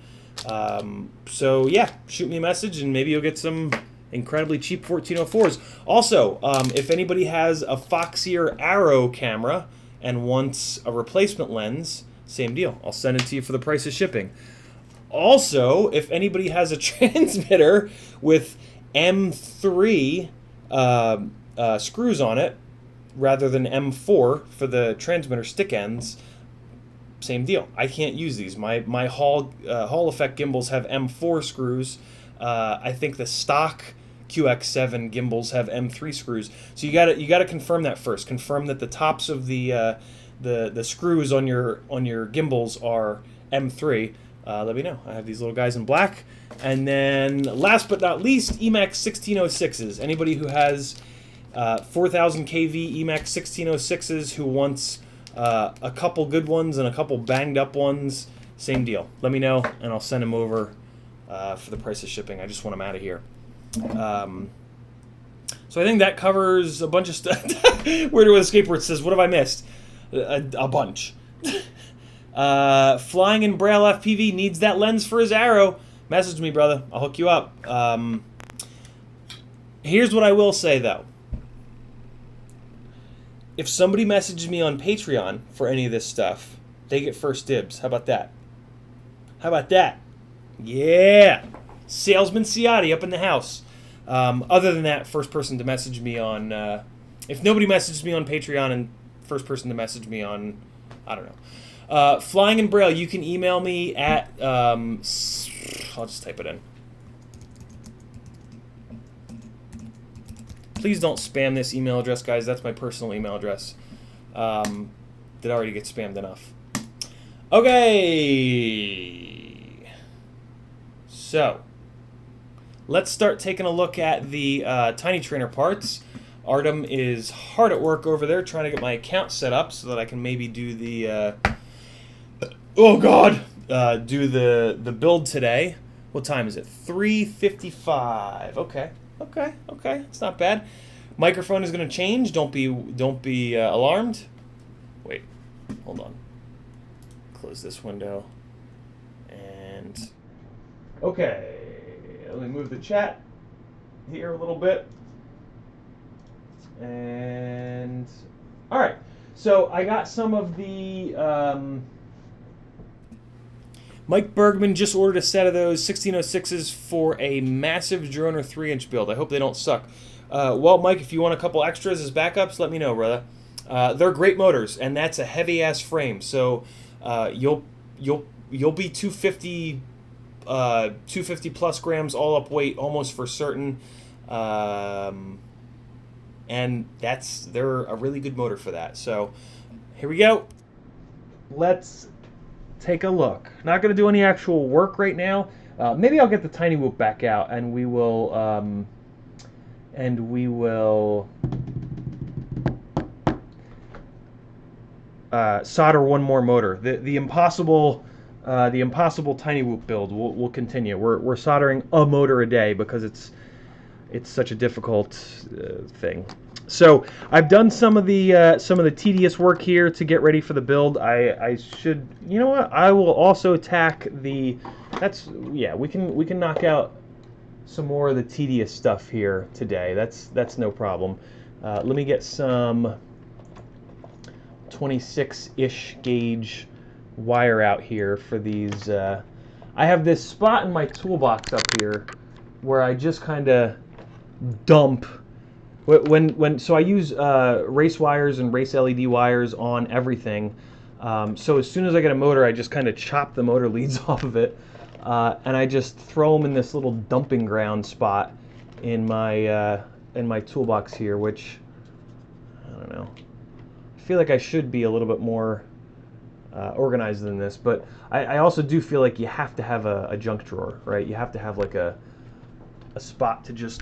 So yeah, shoot me a message and maybe you'll get some incredibly cheap 1404s. Also, if anybody has a Foxier Arrow camera and wants a replacement lens, same deal. I'll send it to you for the price of shipping. Also, if anybody has a transmitter with M3 screws on it rather than M4 for the transmitter stick ends, same deal. I can't use these. My Hall Effect gimbals have M4 screws. I think the stock QX7 gimbals have M3 screws. So you gotta confirm that first. Confirm that the tops of the screws on your gimbals are M3. Let me know. I have these little guys in black. And then last but not least, Emax 1606s. Anybody who has 4000 kV Emax 1606s who wants a couple good ones and a couple banged up ones, same deal. Let me know and I'll send them over for the price of shipping. I just want them out of here. So I think that covers a bunch of stuff. Where to Escape where it says, what have I missed? A bunch. Flying in Braille FPV needs that lens for his arrow. Message me, brother. I'll hook you up. Here's what I will say, though. If somebody messages me on Patreon for any of this stuff, they get first dibs. How about that? How about that? Yeah! Salesman Ciodi up in the house. Other than that, first person to message me on... if nobody messages me on Patreon and first person to message me on... I don't know. Flying in Braille, you can email me at... I'll just type it in. Please don't spam this email address, guys. That's my personal email address. That already gets spammed enough. Okay. So, let's start taking a look at the Tiny Trainer parts. Artem is hard at work over there trying to get my account set up so that I can maybe do the do the build today. What time is it? 3:55. Okay. It's not bad. Microphone is going to change. Don't be alarmed. Wait. Hold on. Close this window. And okay. Let me move the chat here a little bit. And all right. So I got some of the Mike Bergman just ordered a set of those 1606s for a massive Droner 3-inch build. I hope they don't suck. Well, Mike, if you want a couple extras as backups, let me know, brother. They're great motors, and that's a heavy-ass frame. So you'll be 250 plus grams all up weight almost for certain. And they're a really good motor for that. So here we go. Let's take a look. Not going to do any actual work right now. Maybe I'll get the tiny whoop back out, and we will solder one more motor. The impossible tiny whoop build will continue. We're soldering a motor a day because it's such a difficult thing. So I've done some of the tedious work here to get ready for the build. I should, you know what? I will also tack the. We can knock out some more of the tedious stuff here today. That's no problem. Let me get some 26-ish gauge wire out here for these. I have this spot in my toolbox up here where I just kind of dump so I use race wires and race LED wires on everything. So as soon as I get a motor, I just kind of chop the motor leads off of it, and I just throw them in this little dumping ground spot in my toolbox here, which I don't know. I feel like I should be a little bit more organized than this, but I also do feel like you have to have a junk drawer, right? You have to have like a spot to just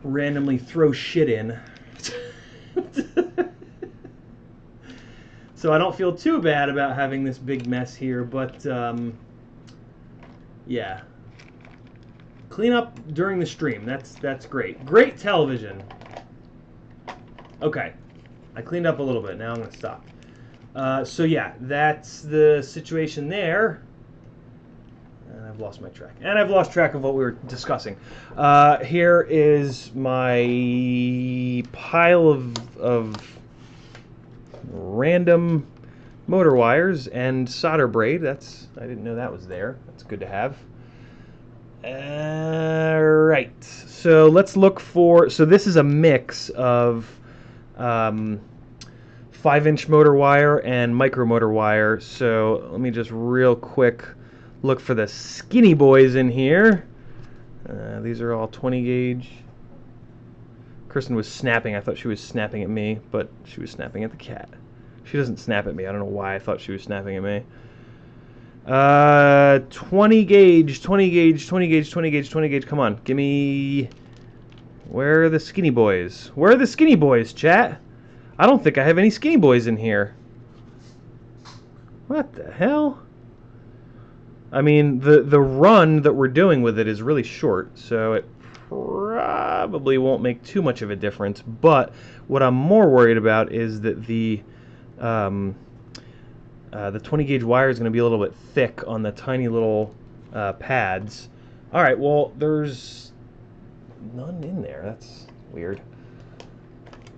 randomly throw shit in. So I don't feel too bad about having this big mess here, but yeah. Clean up during the stream. That's great. Great television. Okay. I cleaned up a little bit. Now I'm going to stop. So yeah, that's the situation there. And I've lost my track. And I've lost track of what we were discussing. Here is my pile of random motor wires and solder braid. I didn't know that was there. That's good to have. Right. So let's look for. So this is a mix of 5-inch motor wire and micro motor wire. So let me just real quick look for the skinny boys in here. These are all 20 gauge. Kristen was snapping. I thought she was snapping at me, but she was snapping at the cat. She doesn't snap at me. I don't know why I thought she was snapping at me. 20 gauge, 20 gauge, 20 gauge, 20 gauge, 20 gauge. Come on, give me. Where are the skinny boys? Where are the skinny boys, chat? I don't think I have any skinny boys in here. What the hell? I mean, the run that we're doing with it is really short, so it probably won't make too much of a difference. But what I'm more worried about is that the 20 gauge wire is going to be a little bit thick on the tiny little pads. All right, well, there's none in there. That's weird.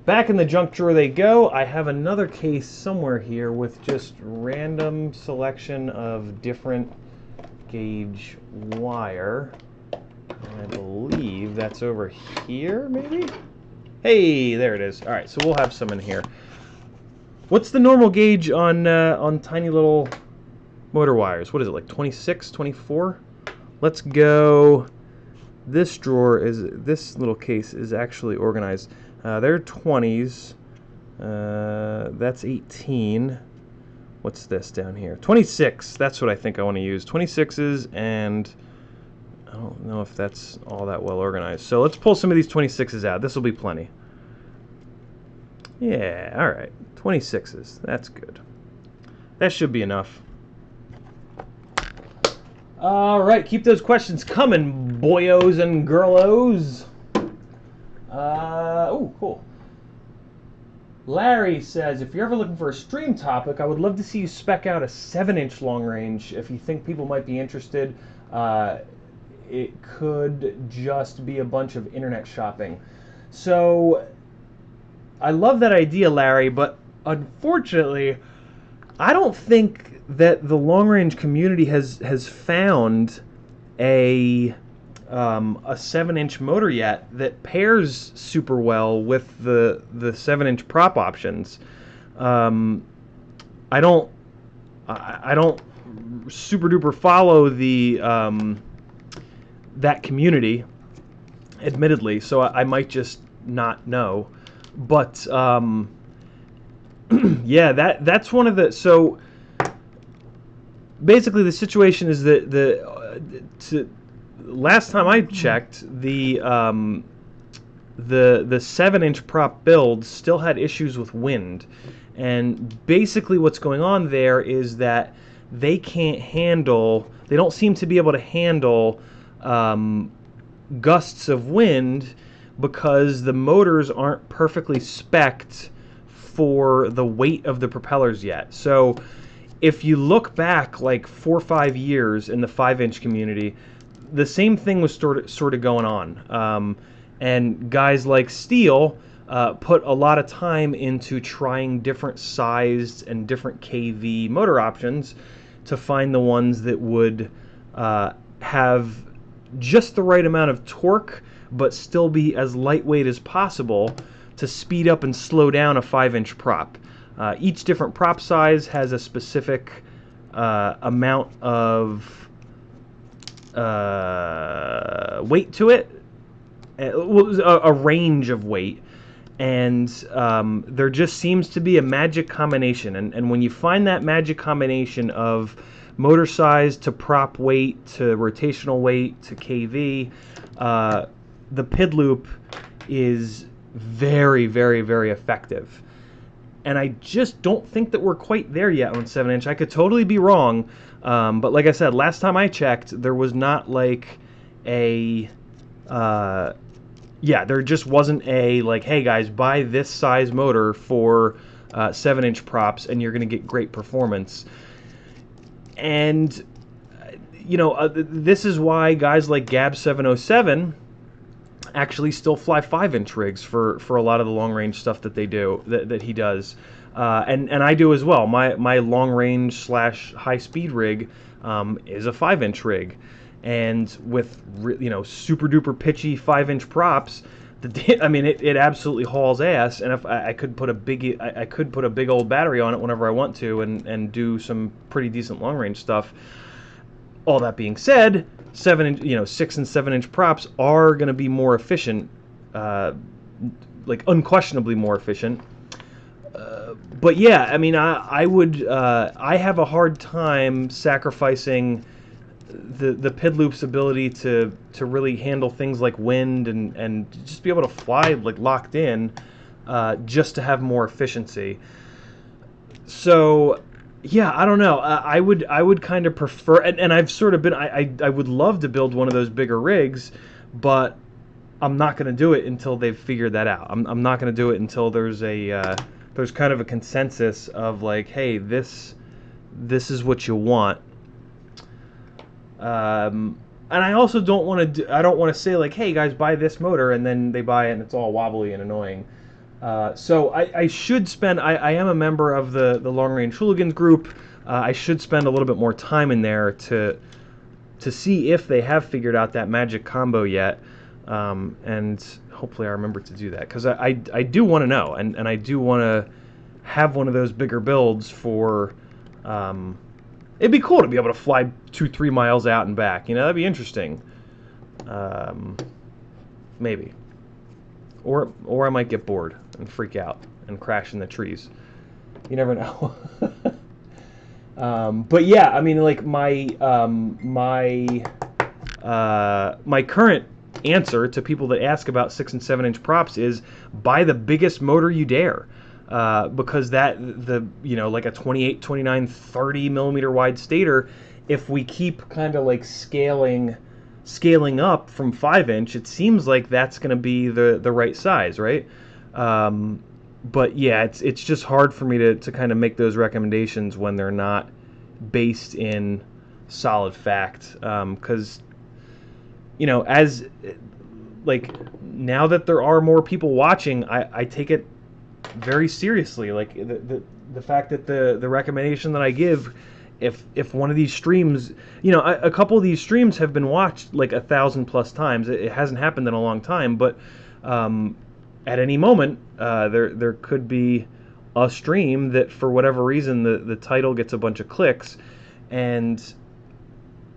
Back in the junk drawer they go. I have another case somewhere here with just random selection of different gauge wire. I believe that's over here, maybe? Hey, there it is. All right, so we'll have some in here. What's the normal gauge on tiny little motor wires? What is it, like 26, 24? Let's go. This little case is actually organized. They're 20s. That's 18. What's this down here? 26. That's what I think I want to use. 26s, and I don't know if that's all that well organized. So let's pull some of these 26s out. This will be plenty. Yeah, all right. 26s. That's good. That should be enough. All right, keep those questions coming, boyos and girlos. Oh, cool. Larry says, if you're ever looking for a stream topic, I would love to see you spec out a 7-inch long range. If you think people might be interested, it could just be a bunch of internet shopping. So, I love that idea, Larry, but unfortunately, I don't think that the long range community has found a 7-inch motor yet that pairs super well with the 7-inch prop options. I don't super duper follow the that community, admittedly, so I might just not know. But yeah, that's one of the. So basically, the situation is that last time I checked, the 7-inch prop build still had issues with wind, and basically what's going on there is that they don't seem to be able to handle gusts of wind because the motors aren't perfectly spec'd for the weight of the propellers yet. So if you look back like 4 or 5 years in the 5-inch community, the same thing was sort of going on. And guys like Steel put a lot of time into trying different sized and different kV motor options to find the ones that would have just the right amount of torque but still be as lightweight as possible to speed up and slow down a 5-inch prop. Each different prop size has a specific amount of weight to it, a range of weight, and there just seems to be a magic combination. And when you find that magic combination of motor size to prop weight to rotational weight to kV, the PID loop is very, very, very effective. And I just don't think that we're quite there yet on 7-inch. I could totally be wrong, but like I said, last time I checked, there was not like a, there just wasn't a like, hey guys, buy this size motor for 7-inch props and you're going to get great performance. And, you know, this is why guys like Gab707 actually still fly 5-inch rigs for a lot of the long range stuff that they do, that he does, and I do as well. My long range / high speed rig is a 5-inch rig, and with super duper pitchy 5-inch props, I mean it absolutely hauls ass. And if I could put a big old battery on it whenever I want to and do some pretty decent long range stuff. All that being said, 6 and 7-inch props are going to be more efficient, like unquestionably more efficient. But yeah, I mean, I have a hard time sacrificing the PID loop's ability to really handle things like wind and just be able to fly like locked in, just to have more efficiency. So yeah, I don't know. I would kind of prefer, and I've sort of been. I would love to build one of those bigger rigs, but I'm not going to do it until they've figured that out. I'm not going to do it until there's there's kind of a consensus of like, hey, this is what you want. And I also don't want to. I don't want to say like, hey guys, buy this motor, and then they buy it and it's all wobbly and annoying. So I should spend, I am a member of the Long Range Hooligans group. I should spend a little bit more time in there to see if they have figured out that magic combo yet. And hopefully I remember to do that, because I do want to know, and I do want to have one of those bigger builds for, it'd be cool to be able to fly 2-3 miles out and back, that'd be interesting. Maybe. Or I might get bored and freak out and crash in the trees. You never know. But yeah, I mean, like my current answer to people that ask about 6 and 7-inch props is buy the biggest motor you dare. because like a 28, 29, 30 millimeter wide stator, if we keep kind of like scaling up from 5-inch, it seems like that's going to be the right size, right? But yeah, it's just hard for me to kind of make those recommendations when they're not based in solid fact, because as like now that there are more people watching, I take it very seriously. Like the fact that the recommendation that I give, if one of these streams, a couple of these streams have been watched like 1,000+ times. It hasn't happened in a long time, but at any moment there could be a stream that for whatever reason the title gets a bunch of clicks, and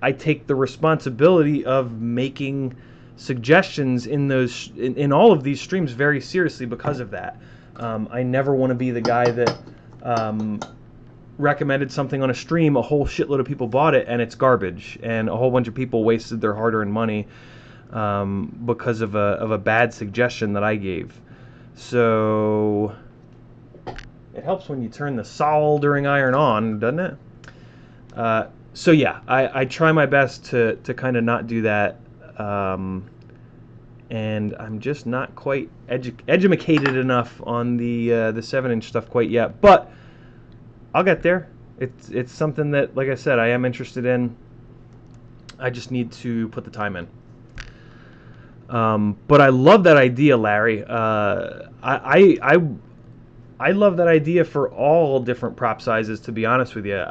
I take the responsibility of making suggestions in all of these streams very seriously because of that. I never want to be the guy that recommended something on a stream, a whole shitload of people bought it, and it's garbage, and a whole bunch of people wasted their hard-earned money because of a bad suggestion that I gave. So it helps when you turn the soldering iron on, doesn't it? So yeah, I try my best to kind of not do that, and I'm just not quite educated enough on the 7-inch stuff quite yet, but I'll get there. It's something that, like I said, I am interested in. I just need to put the time in. But I love that idea, Larry. I love that idea for all different prop sizes, to be honest with you.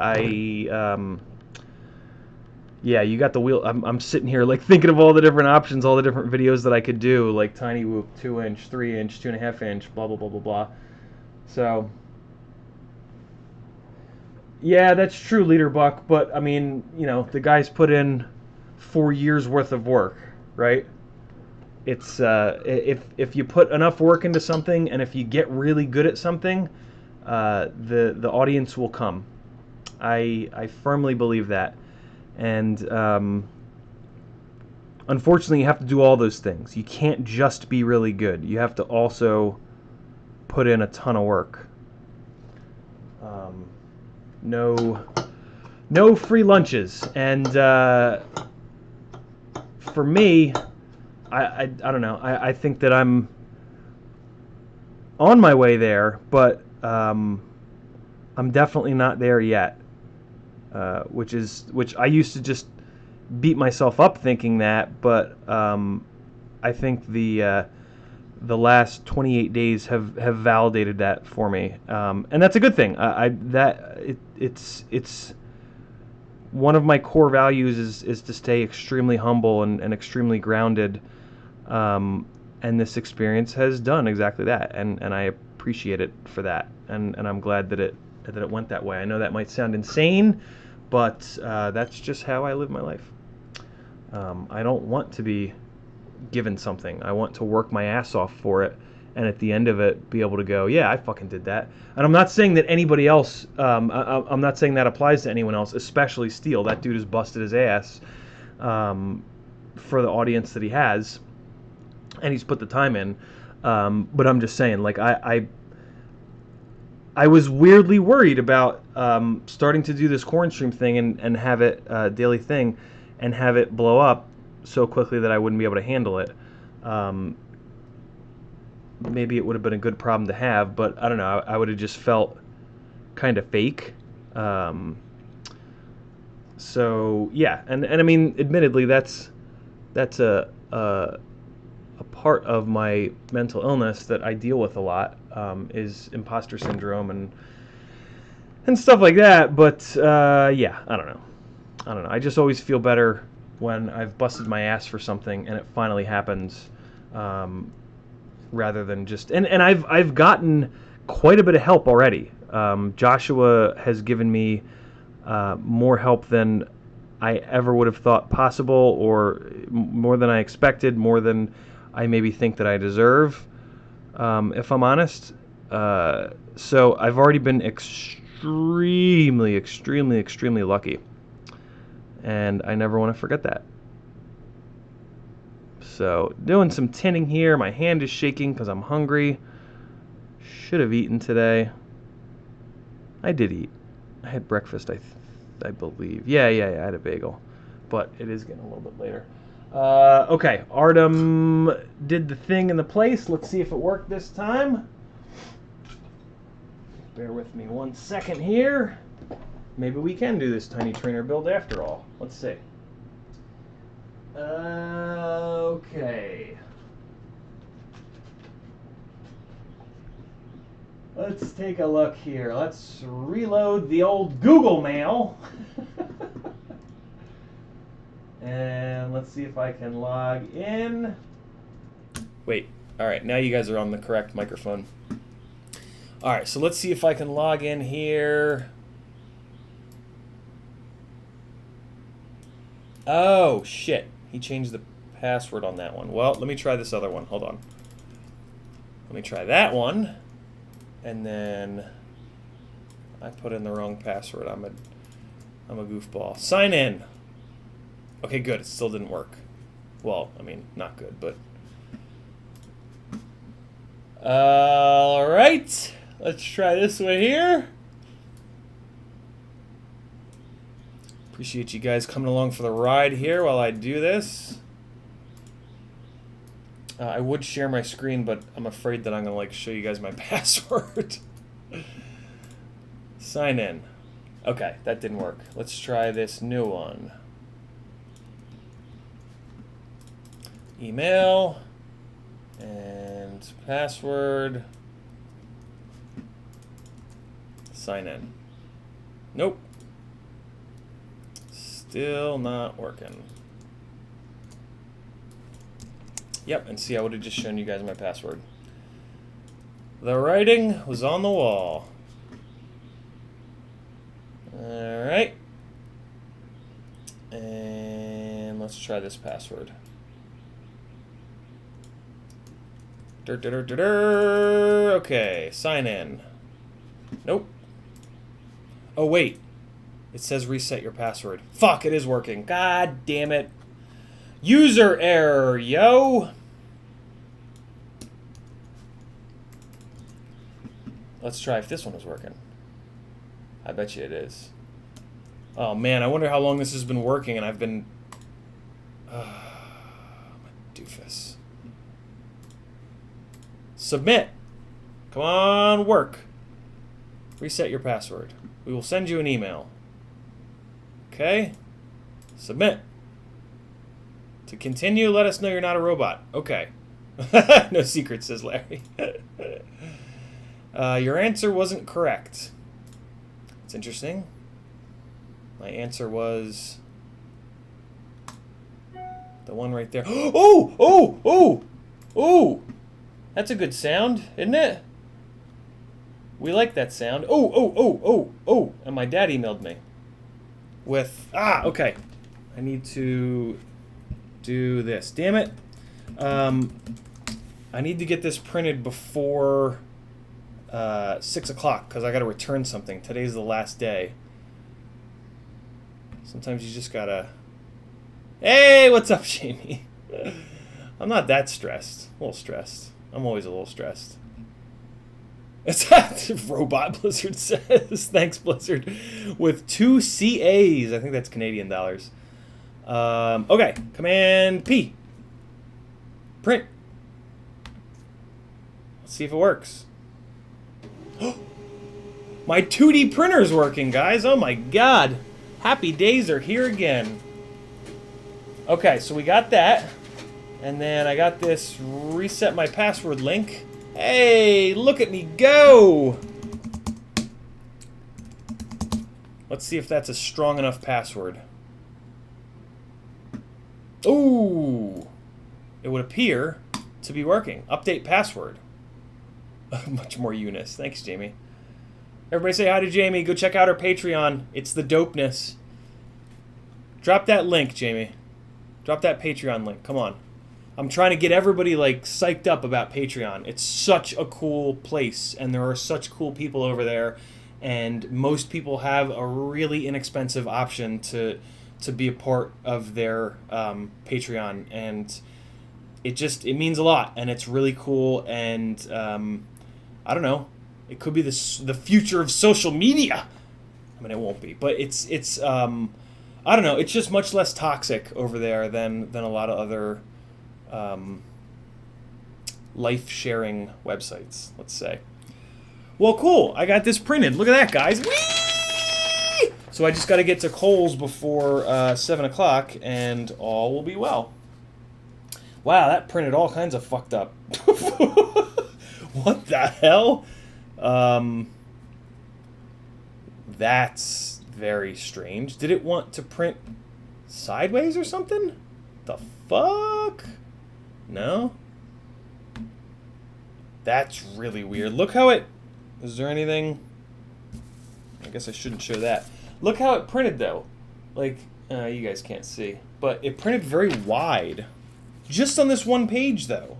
Yeah, you got the wheel. I'm sitting here like thinking of all the different options, all the different videos that I could do, like tiny whoop, 2-inch, 3-inch, 2.5-inch, blah blah blah blah blah. So yeah, that's true, Leader Buck. But I mean, the guy's put in 4 years worth of work, right? It's if you put enough work into something, and if you get really good at something, the audience will come. I firmly believe that. And unfortunately, you have to do all those things. You can't just be really good. You have to also put in a ton of work. No free lunches. And for me, I don't know. I think that I'm on my way there, but I'm definitely not there yet. Which I used to just beat myself up thinking that, but I think the last 28 days have validated that for me, and that's a good thing. It's one of my core values is to stay extremely humble and extremely grounded, and this experience has done exactly that, and I appreciate it for that, and I'm glad that it went that way. I know that might sound insane, but that's just how I live my life. I don't want to be given something. I want to work my ass off for it, and at the end of it, be able to go, yeah, I fucking did that. And I'm not saying that anybody else, I'm not saying that applies to anyone else, especially Steele. That dude has busted his ass for the audience that he has, and he's put the time in. But I'm just saying, like, I was weirdly worried about starting to do this Quaranstream thing and have it a daily thing, and have it blow up so quickly that I wouldn't be able to handle it. Maybe it would have been a good problem to have, but I don't know. I would have just felt kind of fake. So yeah, and I mean, admittedly, that's a part of my mental illness that I deal with a lot, is imposter syndrome and stuff like that. But yeah, I don't know. I just always feel better when I've busted my ass for something and it finally happens, rather than just and I've gotten quite a bit of help already. Joshua has given me more help than I ever would have thought possible, or more than I expected, more than I maybe think that I deserve, if I'm honest. So I've already been extremely lucky, and I never want to forget that. So doing some tinning here. My hand is shaking because I'm hungry. Should have eaten today. I did eat. I had breakfast, I believe. Yeah, I had a bagel. But it is getting a little bit later. Okay, Artem did the thing in the place. Let's see if it worked this time. Bear with me 1 second here. Maybe we can do this tiny trainer build after all. Let's see. Okay. Let's take a look here. Let's reload the old Google Mail. And let's see if I can log in. Wait. All right, now you guys are on the correct microphone. All right, so let's see if I can log in here. Oh, shit. He changed the password on that one. Well, let me try this other one. Hold on. Let me try that one. And then I put in the wrong password. I'm a goofball. Sign in. Okay, good. It still didn't work. Well, I mean, not good, but... All right. Let's try this one here. Appreciate you guys coming along for the ride here while I do this. I would share my screen, but I'm afraid that I'm going to show you guys my password. Sign in. Okay, that didn't work. Let's try this new one. Email and password. Sign in. Nope. Still not working. Yep, and see, I would have just shown you guys my password. The writing was on the wall. Alright. And let's try this password. Okay, sign in. Nope. Oh, wait. It says reset your password. Fuck, it is working. God damn it. User error, yo. Let's try if this one is working. I bet you it is. Oh, man, I wonder how long this has been working, and I've been... I'm a doofus. Submit. Come on, work. Reset your password. We will send you an email. Okay. Submit. To continue, let us know you're not a robot. Okay. No secrets, says Larry. Your answer wasn't correct. It's interesting. My answer was the one right there. Oh! Oh! Oh! Oh! That's a good sound, isn't it? We like that sound. Oh! Oh! Oh! Oh! Oh! And my dad emailed me with... okay. I need to do this. Damn it. I need to get this printed before 6 o'clock because I got to return something. Today's the last day. Sometimes you just gotta... Hey, what's up, Jamie? I'm not that stressed. A little stressed. I'm always a little stressed. It's Robot Blizzard says. Thanks, Blizzard. With 2 CAs. I think that's Canadian dollars. Okay. Command P. Print. Let's see if it works. My 2D printer's working, guys. Oh my god. Happy days are here again. Okay, so we got that. And then I got this reset my password link. Hey, look at me go! Let's see if that's a strong enough password. Ooh! It would appear to be working. Update password. Much more Eunice. Thanks, Jamie. Everybody say hi to Jamie. Go check out her Patreon. It's the dopeness. Drop that link, Jamie. Drop that Patreon link. Come on. I'm trying to get everybody, psyched up about Patreon. It's such a cool place, and there are such cool people over there, and most people have a really inexpensive option to be a part of their Patreon, and it means a lot, and it's really cool, and I don't know. It could be the future of social media. I mean, it won't be, but it's I don't know. It's just much less toxic over there than a lot of other life sharing websites. Let's say. Well, cool. I got this printed. Look at that, guys. Whee! So I just got to get to Kohl's before 7 o'clock, and all will be well. Wow, that printed all kinds of fucked up. What the hell? That's very strange. Did it want to print sideways or something? The fuck? No? That's really weird. Look how it... Is there anything... I guess I shouldn't show that. Look how it printed, though. Like, you guys can't see. But it printed very wide. Just on this one page, though.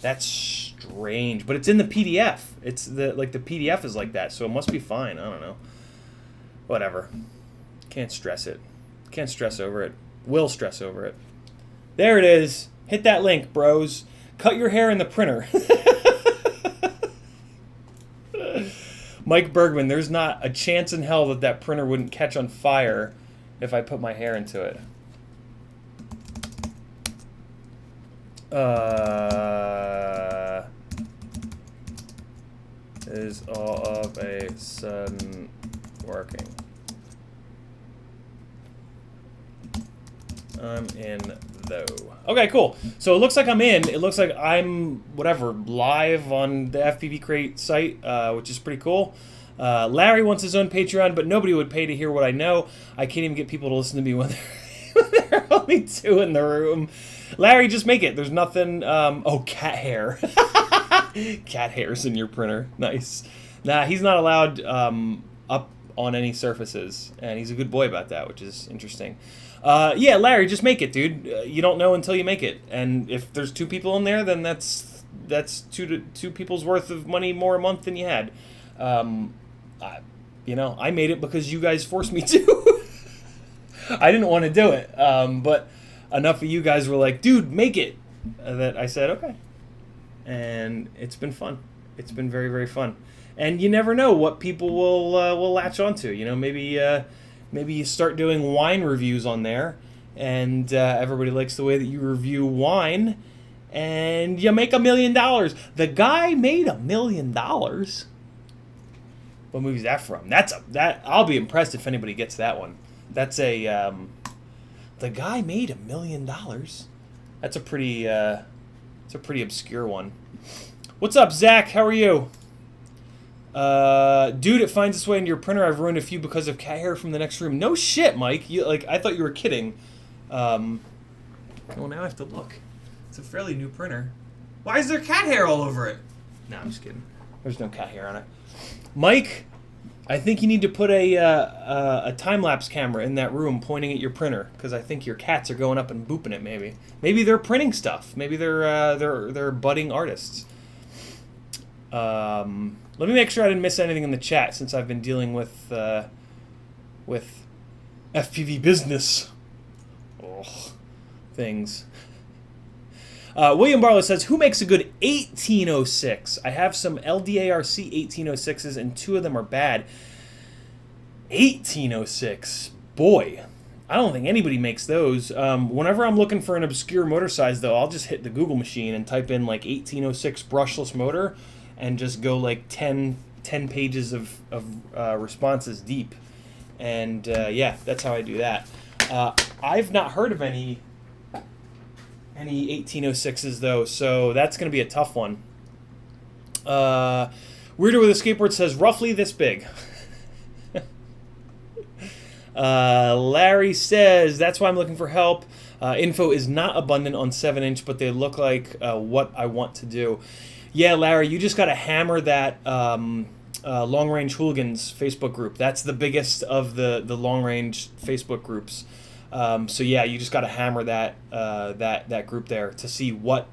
That's strange. But it's in the PDF. It's the PDF is like that, so it must be fine. I don't know. Whatever. Can't stress it. Can't stress over it. Will stress over it. There it is. Hit that link, bros. Cut your hair in the printer. Mike Bergman, there's not a chance in hell that that printer wouldn't catch on fire if I put my hair into it. Is all of a sudden working. I'm in though. Okay, cool. So it looks like I'm in. It looks like I'm, whatever, live on the FPVCrate site, which is pretty cool. Larry wants his own Patreon, but nobody would pay to hear what I know. I can't even get people to listen to me when there are only two in the room. Larry, just make it. There's nothing... oh, cat hair. Cat hair's in your printer. Nice. Nah, he's not allowed up on any surfaces, and he's a good boy about that, which is interesting. Yeah, Larry, just make it, dude. You don't know until you make it. And if there's two people in there, then that's two people's worth of money more a month than you had. You know, I made it because you guys forced me to. I didn't want to do it, but enough of you guys were like, dude, make it, that I said, okay. And it's been fun. It's been very, very fun. And you never know what people will latch onto. You know, maybe you start doing wine reviews on there, and everybody likes the way that you review wine, and you make $1 million. The guy made $1 million. What movie is that from? I'll be impressed if anybody gets that one. That's a the guy made $1 million. That's a pretty obscure one. What's up, Zach? How are you? Dude, it finds its way into your printer. I've ruined a few because of cat hair from the next room. No shit, Mike. I thought you were kidding. Well, now I have to look. It's a fairly new printer. Why is there cat hair all over it? No, I'm just kidding. There's no cat hair on it. Mike, I think you need to put a time-lapse camera in that room pointing at your printer, because I think your cats are going up and booping it, maybe. Maybe they're printing stuff. Maybe they're budding artists. Let me make sure I didn't miss anything in the chat, since I've been dealing with FPV business things. William Barlow says, who makes a good 1806? I have some LDARC 1806s, and two of them are bad. 1806. Boy, I don't think anybody makes those. Whenever I'm looking for an obscure motor size, though, I'll just hit the Google machine and type in, like, 1806 brushless motor, and just go, like, 10 pages of responses deep. And, yeah, that's how I do that. I've not heard of any 1806s, though, so that's going to be a tough one. Weirder with a Skateboard says, roughly this big. Larry says, that's why I'm looking for help. Info is not abundant on 7-inch, but they look like what I want to do. Yeah, Larry, you just got to hammer that Long Range Hooligans Facebook group. That's the biggest of the long range Facebook groups. So yeah, you just got to hammer that that group there to see what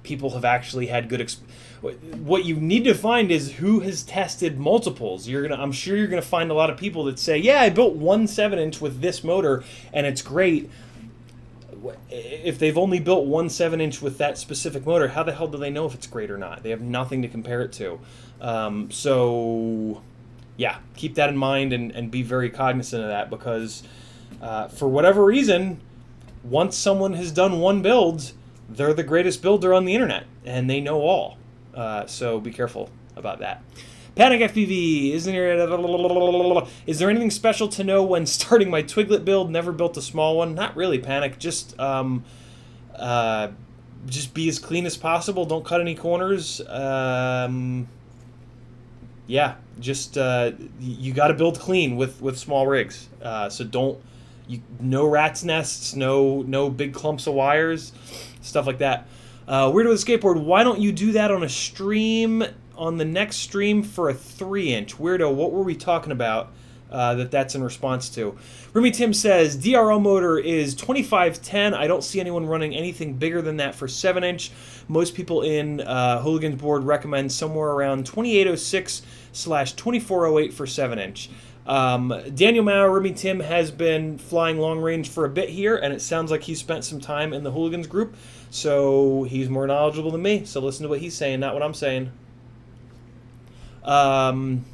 people have actually had good. What you need to find is who has tested multiples. I'm sure you're gonna find a lot of people that say, yeah, I built one 7-inch with this motor and it's great. if they've only built one 7-inch with that specific motor, how the hell do they know if it's great or not? They have nothing to compare it to. So, yeah, keep that in mind and be very cognizant of that, because for whatever reason, once someone has done one build, they're the greatest builder on the internet, and they know all. So be careful about that. Panic FPV, is there anything special to know when starting my Twiglet build? Never built a small one. Not really, Panic. Just be as clean as possible. Don't cut any corners. Yeah, just you got to build clean with small rigs. So don't no rat's nests, no big clumps of wires, stuff like that. Weirdo with a skateboard. Why don't you do that on a stream? On the next stream for a 3-inch. Weirdo, what were we talking about that's in response to? Remy Tim says, DRL motor is 2510. I don't see anyone running anything bigger than that for 7-inch. Most people in Hooligan's board recommend somewhere around 2806/2408 for 7-inch. Daniel Mao, Remy Tim, has been flying long range for a bit here, and it sounds like he spent some time in the Hooligans group, so he's more knowledgeable than me. So listen to what he's saying, not what I'm saying. Derp,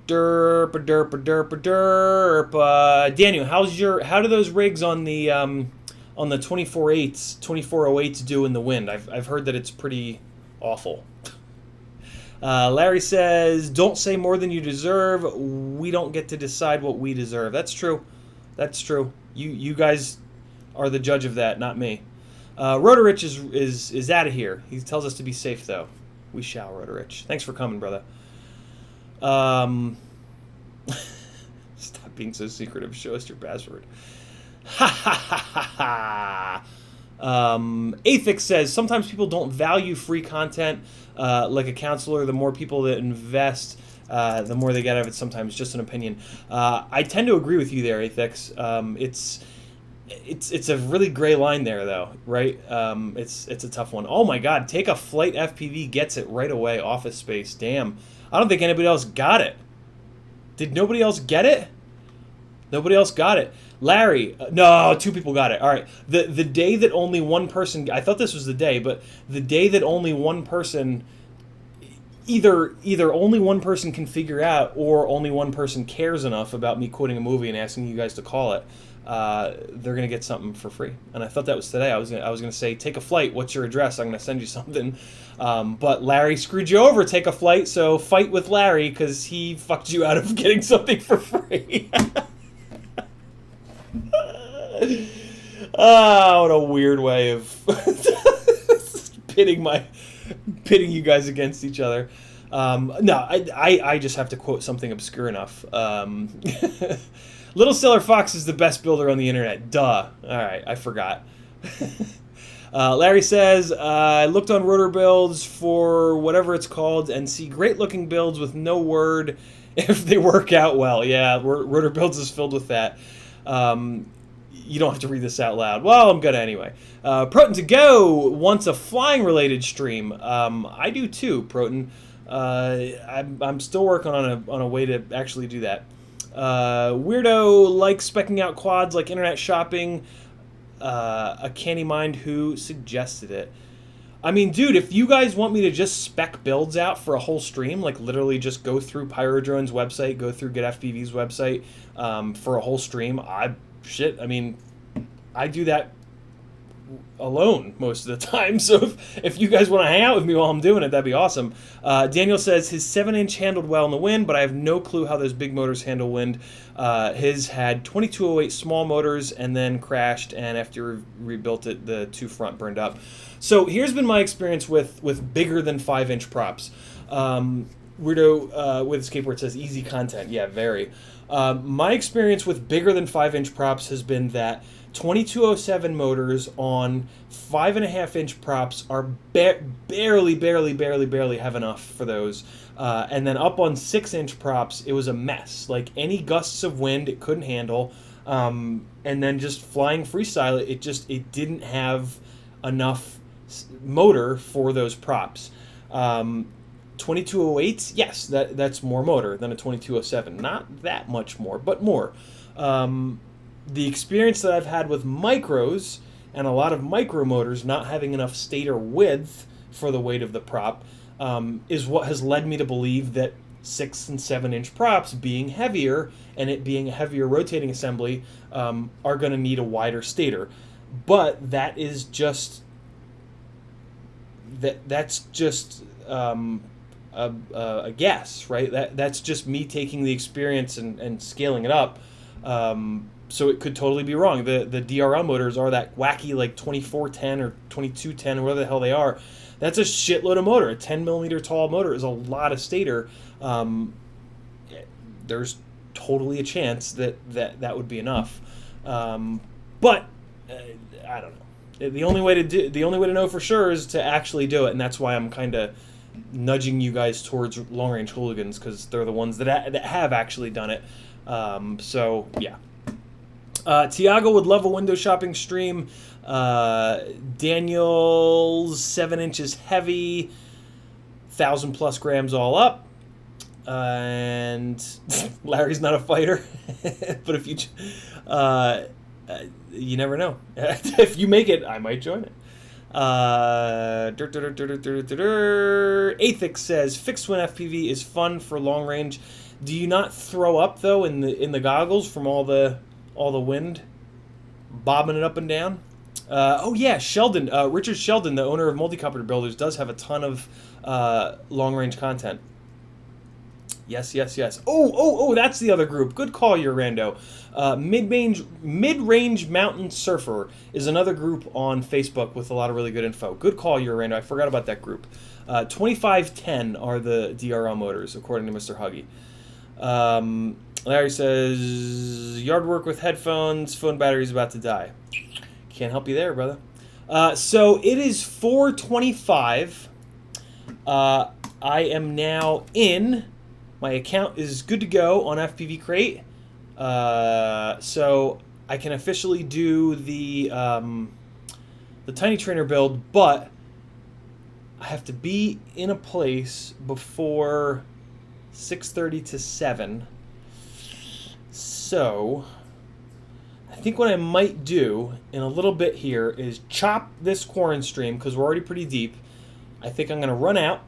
derp, derp, derp. Daniel, how do those rigs on the 2408s do in the wind? I've heard that it's pretty awful. Larry says, don't say more than you deserve. We don't get to decide what we deserve. That's true. That's true. You guys are the judge of that, not me. Rotorich is out of here. He tells us to be safe, though. We shall, Rotorich. Thanks for coming, brother. Stop being so secretive. Show us your password. Ha ha ha ha ha. Athix says, sometimes people don't value free content like a counselor. The more people that invest, the more they get out of it sometimes. Just an opinion. I tend to agree with you there, Athix. It's a really gray line there, though, right? It's a tough one. Oh, my God. Take a Flight FPV gets it right away. Office Space. Damn. I don't think anybody else got it. Did nobody else get it? Nobody else got it. Larry. No, 2 people got it. All right. The day that only one person... I thought this was the day, but the day that only one person... Either only one person can figure out, or only one person cares enough about me quoting a movie and asking you guys to call it, they're gonna get something for free. And I thought that was today. I was gonna say, take a flight. What's your address? I'm gonna send you something. But Larry screwed you over. Take a flight. So fight with Larry because he fucked you out of getting something for free. Oh, what a weird way of pitting you guys against each other. No, I just have to quote something obscure enough. Little Stellar Fox is the best builder on the internet. Duh. All right, I forgot. Larry says, I looked on Rotor Builds for whatever it's called and see great-looking builds with no word if they work out well. Yeah, Rotor Builds is filled with that. You don't have to read this out loud. Well, I'm gonna anyway. Proton to Go wants a flying-related stream. I do too, Proton. I'm still working on a way to actually do that. Weirdo likes specking out quads like internet shopping. A canny mind who suggested it. I mean, dude, if you guys want me to just spec builds out for a whole stream, like literally just go through Pyrodrone's website, go through GetFPV's website for a whole stream, I mean, I do that alone most of the time. So if you guys want to hang out with me while I'm doing it, that'd be awesome. Daniel says his 7-inch handled well in the wind, but I have no clue how those big motors handle wind. His had 2208 small motors and then crashed, and after he rebuilt it, the 2 front burned up. So here's been my experience with bigger than 5-inch props. Weirdo with a skateboard says easy content. Yeah, very. My experience with bigger than 5-inch props has been that 2207 motors on 5.5-inch props are barely have enough for those. And then up on 6-inch props, it was a mess. Like any gusts of wind, it couldn't handle. And then just flying freestyle, it didn't have enough motor for those props. 2208s, yes, that's more motor than a 2207. Not that much more, but more. the experience that I've had with micros and a lot of micro motors not having enough stator width for the weight of the prop is what has led me to believe that 6 and 7 inch props being heavier and it being a heavier rotating assembly are going to need a wider stator. But that is just that's just a guess, right? That's just me taking the experience and scaling it up. So it could totally be wrong. The DRL motors are that wacky like 2410 or 2210 or whatever the hell they are. That's a shitload of motor. A 10 millimeter tall motor is a lot of stator. There's totally a chance that would be enough. But I don't know. The only way to know for sure is to actually do it, and that's why I'm kind of nudging you guys towards Long Range Hooligans, because they're the ones that have actually done it. So yeah. Tiago would love a window shopping stream. Daniel's 7 inches heavy, 1,000+ grams all up. And Larry's not a fighter, but if you never know. If you make it, I might join it. Athix says fixed wing FPV is fun for long range. Do you not throw up though in the goggles from all the wind bobbing it up and down? Oh yeah, Sheldon, Richard Sheldon, the owner of Multicopter Builders, does have a ton of long range content. Yes. Oh, that's the other group. Good call, Urando. Mid-range Mountain Surfer is another group on Facebook with a lot of really good info. Good call, Urando. I forgot about that group. 2510 are the DRL motors, according to Mr. Huggy. Larry says, yard work with headphones, phone battery's about to die. Can't help you there, brother. So it is 4:25. I am now in. My account is good to go on FPVCrate. So I can officially do the Tiny Trainer build, but I have to be in a place before 6:30 to 7. So I think what I might do in a little bit here is chop this Quaranstream, because we're already pretty deep. I think I'm going to run out,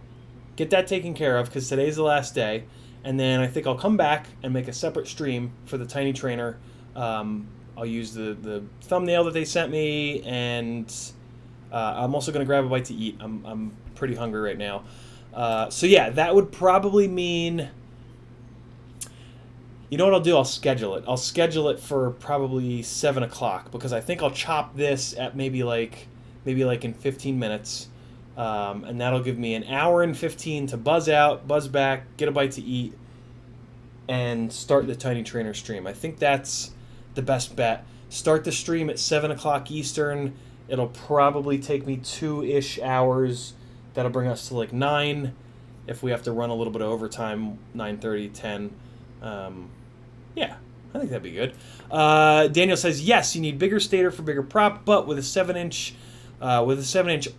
get that taken care of, because today's the last day. And then I think I'll come back and make a separate stream for the Tiny Trainer. I'll use the thumbnail that they sent me, and I'm also going to grab a bite to eat. I'm pretty hungry right now. So yeah, that would probably mean... You know what I'll do? I'll schedule it. I'll schedule it for probably 7 o'clock, because I think I'll chop this at maybe like in 15 minutes. And that'll give me an hour and 15 to buzz out, buzz back, get a bite to eat, and start the Tiny Trainer stream. I think that's the best bet. Start the stream at 7 o'clock Eastern. It'll probably take me 2-ish hours. That'll bring us to like 9. If we have to run a little bit of overtime, 9:30, 10. Yeah, I think that'd be good. Daniel says, yes, you need bigger stator for bigger prop, but with a 7-inch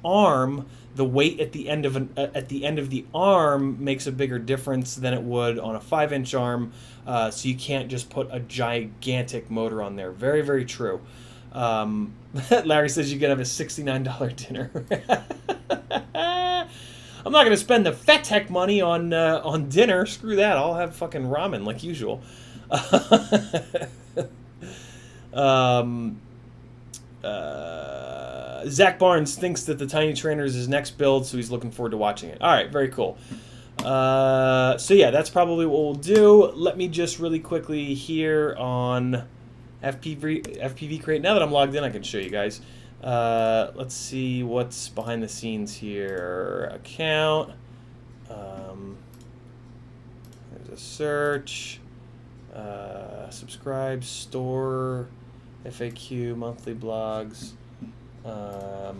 arm, the weight at the end of the arm makes a bigger difference than it would on a 5-inch arm. So you can't just put a gigantic motor on there. Very, very true. Larry says you can have a $69 dinner. I'm not going to spend the FetTech money on dinner. Screw that. I'll have fucking ramen like usual. Zach Barnes thinks that the Tiny Trainer is his next build, so he's looking forward to watching it. All right, very cool. So yeah, that's probably what we'll do. Let me just really quickly here on FPVCrate. Now that I'm logged in, I can show you guys. Let's see what's behind the scenes here. Account. There's a search. Subscribe, store, FAQ, monthly blogs. All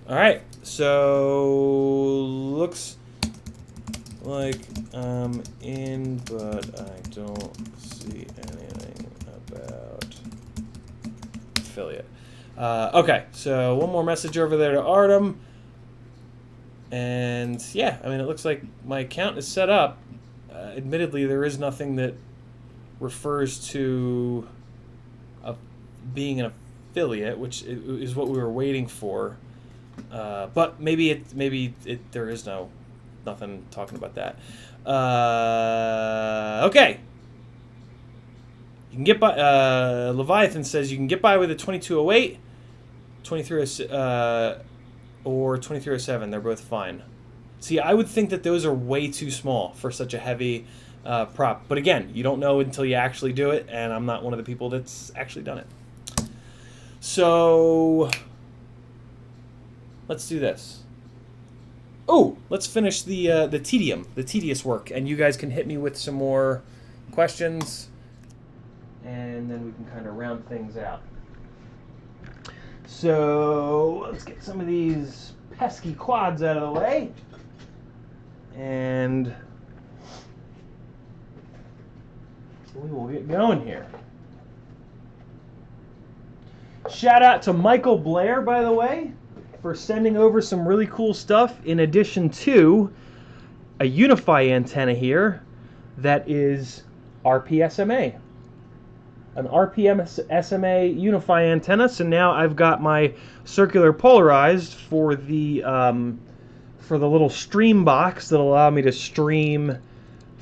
right, so looks like I'm in, but I don't see anything about affiliate. Okay, so one more message over there to Artem. And yeah, I mean, it looks like my account is set up. Admittedly, there is nothing that refers to being an affiliate, which is what we were waiting for. But maybe there is nothing talking about that. Okay. You can get by. Leviathan says you can get by with a 2208, 2306, or 2307. They're both fine. See, I would think that those are way too small for such a heavy prop. But again, you don't know until you actually do it, and I'm not one of the people that's actually done it. So let's do this. Oh, let's finish the tedious work, and you guys can hit me with some more questions, and then we can kind of round things out. So let's get some of these pesky quads out of the way, and we will get going here. Shout out to Michael Blair, by the way, for sending over some really cool stuff, in addition to a Unify antenna here that is RPSMA. An RPSMA Unify antenna. So now I've got my circular polarized for the little stream box that'll allow me to stream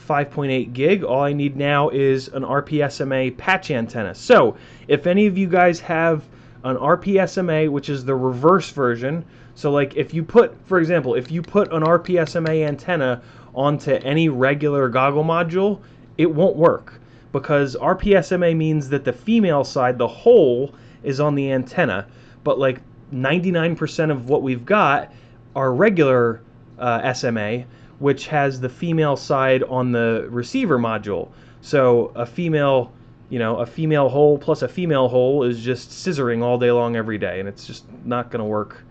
5.8 gig. All I need now is an RPSMA patch antenna. So if any of you guys have an RPSMA, which is the reverse version, so like if you put, for example, if you put an RPSMA antenna onto any regular goggle module, it won't work, because RPSMA means that the female side, the hole, is on the antenna, but like 99% of what we've got are regular SMA, which has the female side on the receiver module. So a female hole plus a female hole is just scissoring all day long every day, and it's just not going to work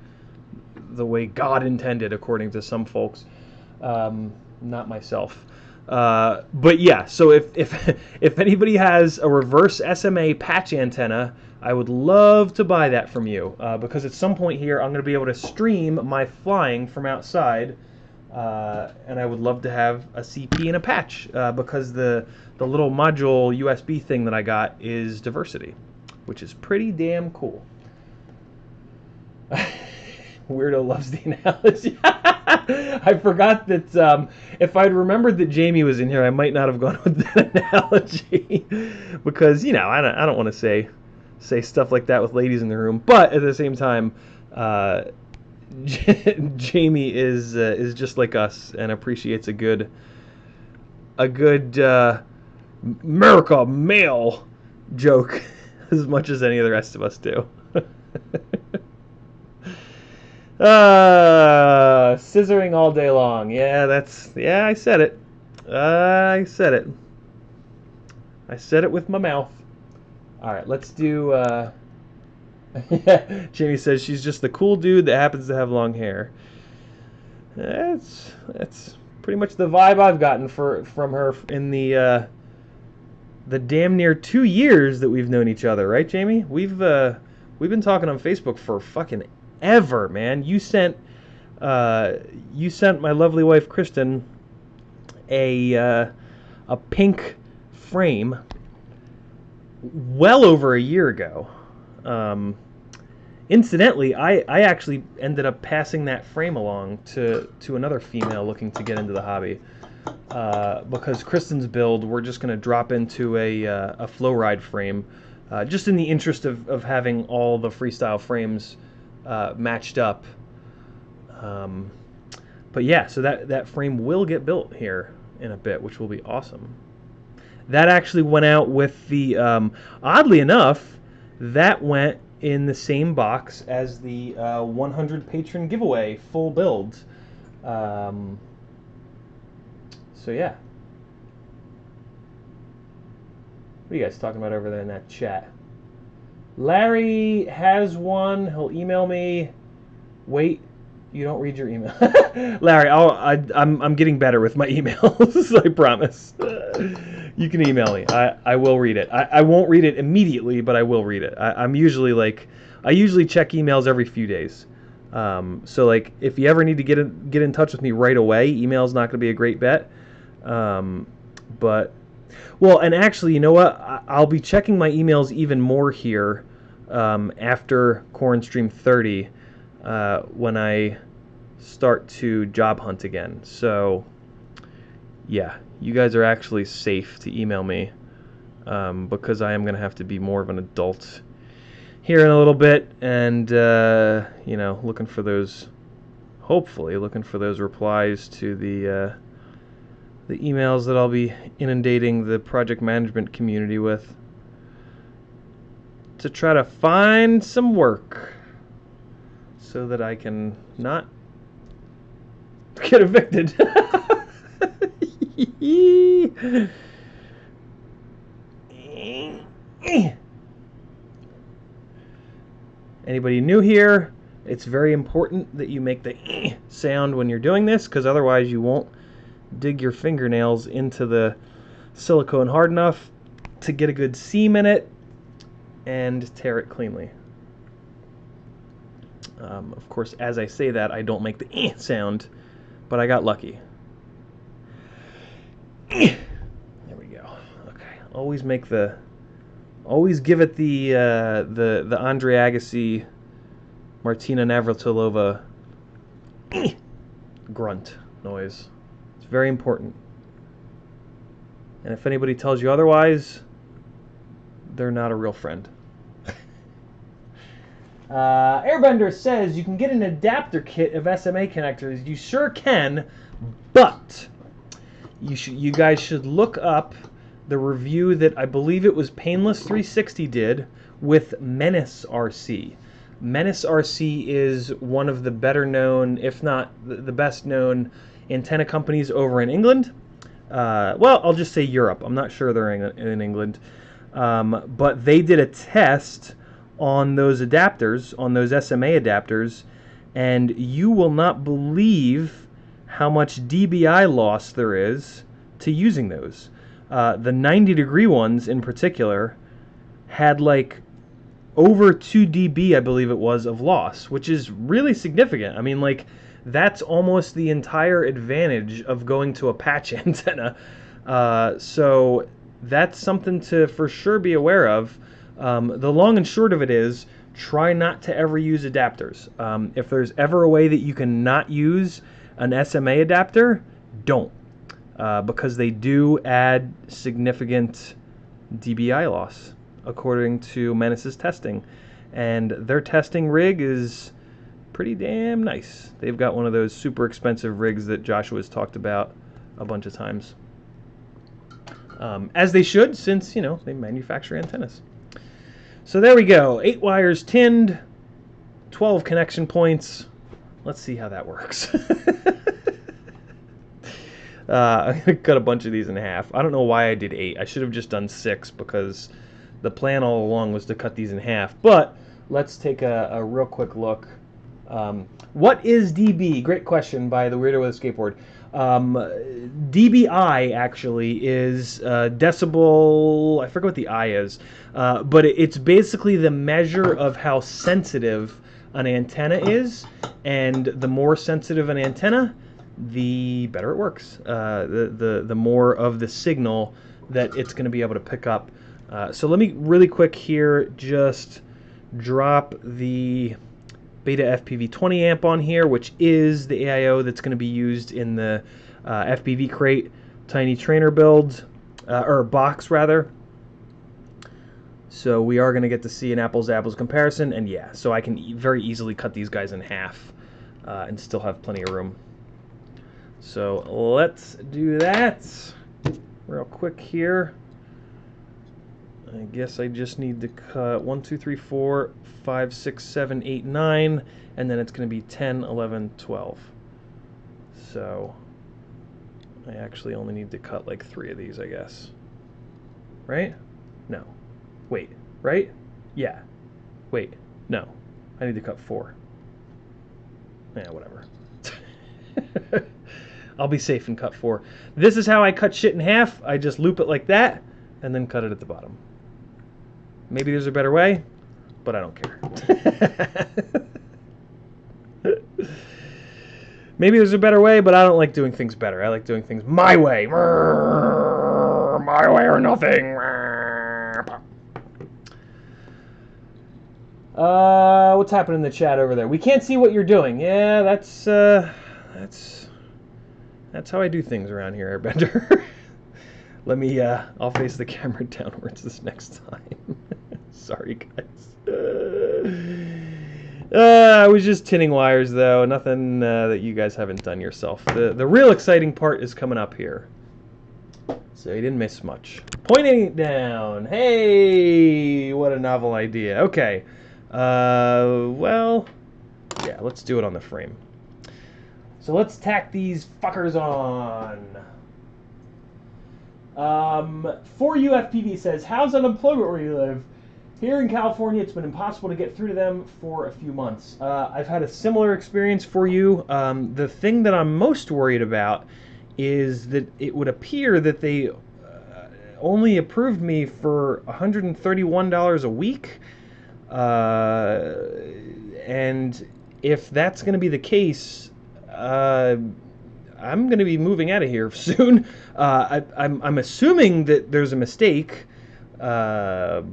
the way God intended, according to some folks. Not myself. But yeah, so if anybody has a reverse SMA patch antenna, I would love to buy that from you, because at some point here I'm going to be able to stream my flying from outside, and I would love to have a CP and a patch, because the little module USB thing that I got is diversity, which is pretty damn cool. Weirdo loves the analogy. I forgot that if I'd remembered that Jamie was in here, I might not have gone with that analogy, because I don't want to say stuff like that with ladies in the room, but at the same time, Jamie is just like us and appreciates a good America male joke as much as any of the rest of us do. Scissoring all day long. Yeah, I said it. I said it with my mouth. All right, let's do. Jamie says she's just the cool dude that happens to have long hair. That's pretty much the vibe I've gotten from her in the damn near 2 years that we've known each other, right, Jamie? We've been talking on Facebook for fucking ever, man. You sent my lovely wife Kristen a pink frame well over a year ago. Incidentally, I actually ended up passing that frame along to another female looking to get into the hobby, because Kristen's build, we're just going to drop into a flow ride frame, just in the interest of having all the freestyle frames matched up. But yeah, so that frame will get built here in a bit, which will be awesome. That actually went out with the, oddly enough, that went in the same box as the 100 patron giveaway full build. So yeah. What are you guys talking about over there in that chat? Larry has one. He'll email me. Wait, you don't read your email. Larry, I'm getting better with my emails. I promise. You can email me. I will read it. I won't read it immediately, but I will read it. I usually check emails every few days. So like if you ever need to get in touch with me right away, email's not going to be a great bet. But Well, and actually, you know what? I'll be checking my emails even more here after Quaranstream 30 when I start to job hunt again. So, yeah, you guys are actually safe to email me because I am going to have to be more of an adult here in a little bit, and you know, looking for those, hopefully looking for those replies to the emails that I'll be inundating the project management community with to try to find some work so that I can not get evicted. Anybody new here, it's very important that you make the sound when you're doing this, because otherwise you won't dig your fingernails into the silicone hard enough to get a good seam in it and tear it cleanly. Of course, as I say that, I don't make the sound, but I got lucky. There we go. Okay, always give it the Andre Agassi, Martina Navratilova grunt noise. It's very important. And if anybody tells you otherwise, they're not a real friend. Airbender says you can get an adapter kit of SMA connectors. You sure can, but you guys should look up the review that I believe it was Painless 360 did with Menace RC. Menace RC is one of the better known, if not the best known, antenna companies over in England. Well, I'll just say Europe. I'm not sure they're in England. But they did a test on those adapters, on those SMA adapters, and you will not believe how much dBi loss there is to using those. The 90-degree ones in particular had like over 2 dB, I believe it was, of loss, which is really significant. I mean, like, that's almost the entire advantage of going to a patch antenna. So that's something to for sure be aware of. The long and short of it is, try not to ever use adapters. If there's ever a way that you can not use an SMA adapter, don't. Because they do add significant dBi loss, according to Menace's testing. And their testing rig is pretty damn nice. They've got one of those super expensive rigs that Joshua's talked about a bunch of times. As they should, since, you know, they manufacture antennas. So there we go. 8 wires tinned, 12 connection points. Let's see how that works. I'm going to cut a bunch of these in half. I don't know why I did 8. I should have just done 6 because the plan all along was to cut these in half. But let's take a real quick look. What is dB? Great question by the Weirdo with a Skateboard. dBi actually is decibel. I forget what the I is, but it's basically the measure of how sensitive an antenna is, and the more sensitive an antenna, the better it works. The more of the signal that it's going to be able to pick up. So let me really quick here just drop the Beta FPV 20 amp on here, which is the AIO that's going to be used in the FPVCrate tiny trainer build, or box rather. So we are going to get to see an apples-to-apples comparison, and yeah, so I can very easily cut these guys in half and still have plenty of room. So let's do that real quick here. I guess I just need to cut 1, 2, 3, 4, 5, 6, 7, 8, 9, and then it's going to be 10, 11, 12. So I actually only need to cut like 3 of these, I guess. Right? No. Wait. Right? Yeah. Wait. No. I need to cut 4. Yeah, whatever. I'll be safe and cut 4. This is how I cut shit in half. I just loop it like that and then cut it at the bottom. Maybe there's a better way, but I don't care. Maybe there's a better way, but I don't like doing things better. I like doing things my way. My highway or nothing. What's happening in the chat over there? We can't see what you're doing. Yeah, that's how I do things around here, Airbender. Let me, I'll face the camera downwards this next time. Sorry, guys. I was just tinning wires, though. Nothing that you guys haven't done yourself. The real exciting part is coming up here. So you didn't miss much. Pointing it down. Hey, what a novel idea. Okay. Well, yeah, let's do it on the frame. So let's tack these fuckers on. For you, FPV says, how's unemployment where you live? Here in California, it's been impossible to get through to them for a few months. I've had a similar experience for you. The thing that I'm most worried about is that it would appear that they only approved me for $131 a week. And if that's going to be the case, I'm going to be moving out of here soon. I'm assuming that there's a mistake, but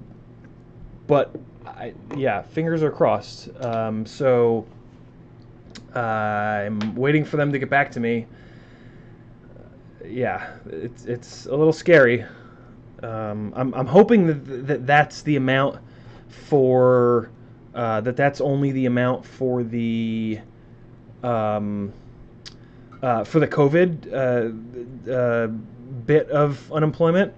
yeah, fingers are crossed. So I'm waiting for them to get back to me. Yeah, it's a little scary. I'm hoping that that's the amount for that's only the amount for the COVID bit of unemployment.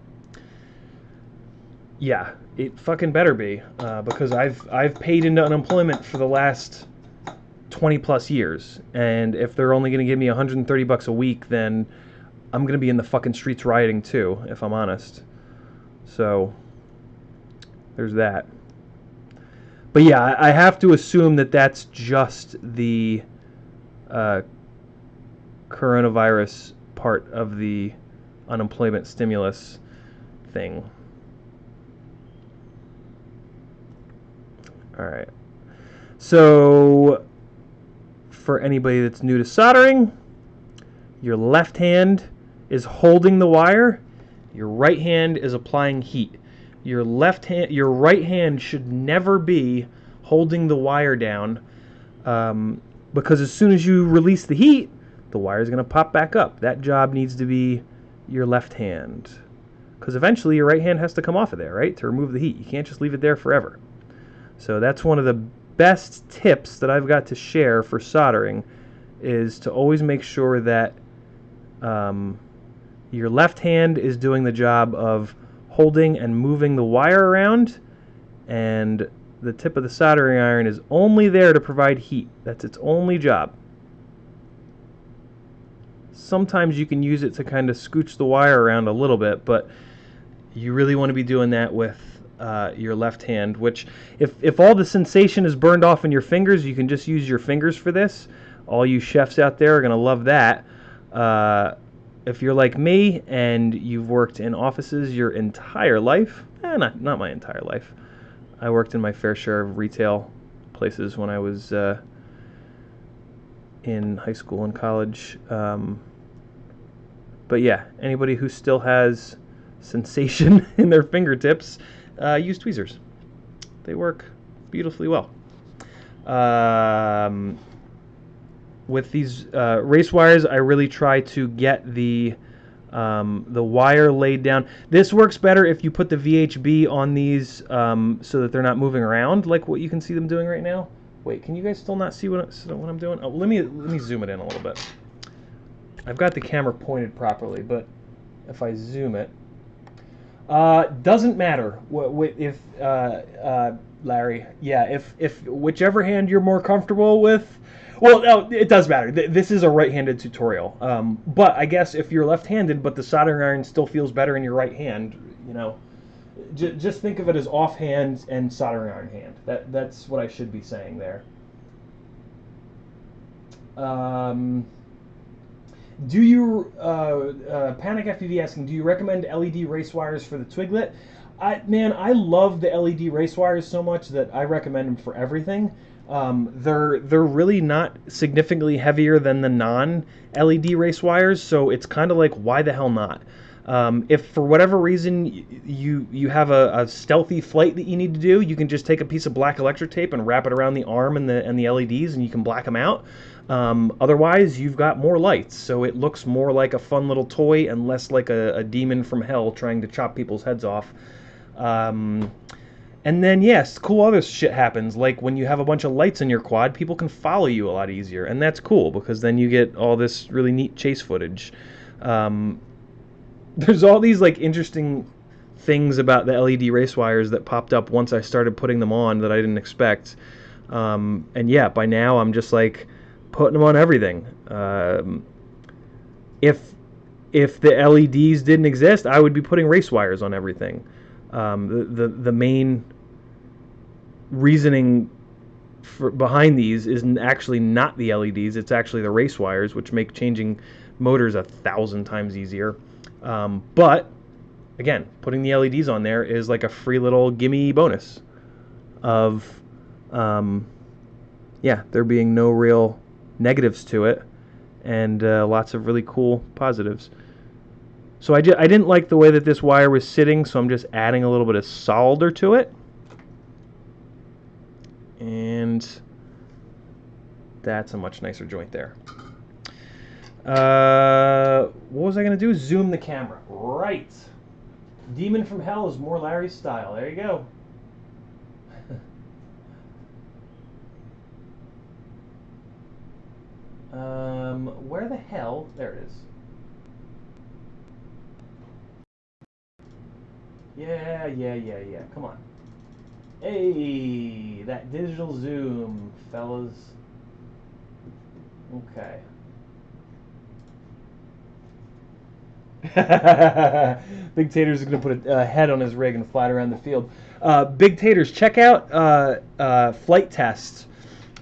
Yeah, it fucking better be, because I've paid into unemployment for the last 20 plus years, and if they're only going to give me $130 a week, then I'm going to be in the fucking streets rioting too, if I'm honest. So there's that. But yeah, I have to assume that that's just the coronavirus part of the unemployment stimulus thing. All right. So for anybody that's new to soldering, your left hand is holding the wire, your right hand is applying heat. Your right hand should never be holding the wire down, because as soon as you release the heat, the wire is going to pop back up. That job needs to be your left hand, because eventually your right hand has to come off of there, right, to remove the heat. You can't just leave it there forever. So that's one of the best tips that I've got to share for soldering, is to always make sure that your left hand is doing the job of holding and moving the wire around, and the tip of the soldering iron is only there to provide heat. That's its only job. Sometimes you can use it to kind of scooch the wire around a little bit, but you really want to be doing that with your left hand, which if all the sensation is burned off in your fingers, you can just use your fingers for this. All you chefs out there are going to love that. If you're like me and you've worked in offices your entire life, not my entire life. I worked in my fair share of retail places when I was in high school and college. But yeah, anybody who still has sensation in their fingertips, use tweezers. They work beautifully well. With these race wires, I really try to get the wire laid down. This works better if you put the VHB on these so that they're not moving around, like what you can see them doing right now. Wait, can you guys still not see what I'm doing? Oh, let me zoom it in a little bit. I've got the camera pointed properly, but if I zoom it, doesn't matter if Larry. Yeah, if whichever hand you're more comfortable with. Well, no, it does matter. This is a right-handed tutorial. But I guess if you're left-handed, but the soldering iron still feels better in your right hand, you know, just think of it as offhand and soldering iron hand. That's what I should be saying there. Do you, Panic FPV asking, do you recommend LED race wires for the Twiglet? Man, I love the LED race wires so much that I recommend them for everything. They're really not significantly heavier than the non-LED race wires, so it's kind of like, why the hell not? If for whatever reason you have a stealthy flight that you need to do, you can just take a piece of black electric tape and wrap it around the arm and the LEDs, and you can black them out. Otherwise, you've got more lights, so it looks more like a fun little toy and less like a demon from hell trying to chop people's heads off. And then, yes, cool other shit happens. Like when you have a bunch of lights in your quad, people can follow you a lot easier. And that's cool because then you get all this really neat chase footage. There's all these like interesting things about the LED race wires that popped up once I started putting them on that I didn't expect. And yeah, by now I'm just like putting them on everything. If the LEDs didn't exist, I would be putting race wires on everything. The main reasoning behind these is actually not the LEDs, it's actually the race wires, which make changing motors 1,000 times easier. But again, putting the LEDs on there is like a free little gimme bonus of yeah, there being no real negatives to it and lots of really cool positives. So I didn't like the way that this wire was sitting, so I'm just adding a little bit of solder to it. And that's a much nicer joint there. What was I going to do? Zoom the camera. Right. Demon from Hell is more Larry's style. There you go. Where the hell? There it is. Yeah. Come on. Hey, that digital zoom, fellas. Okay. Big Tater's going to put a head on his rig and fly it around the field. Big Taters, check out flight tests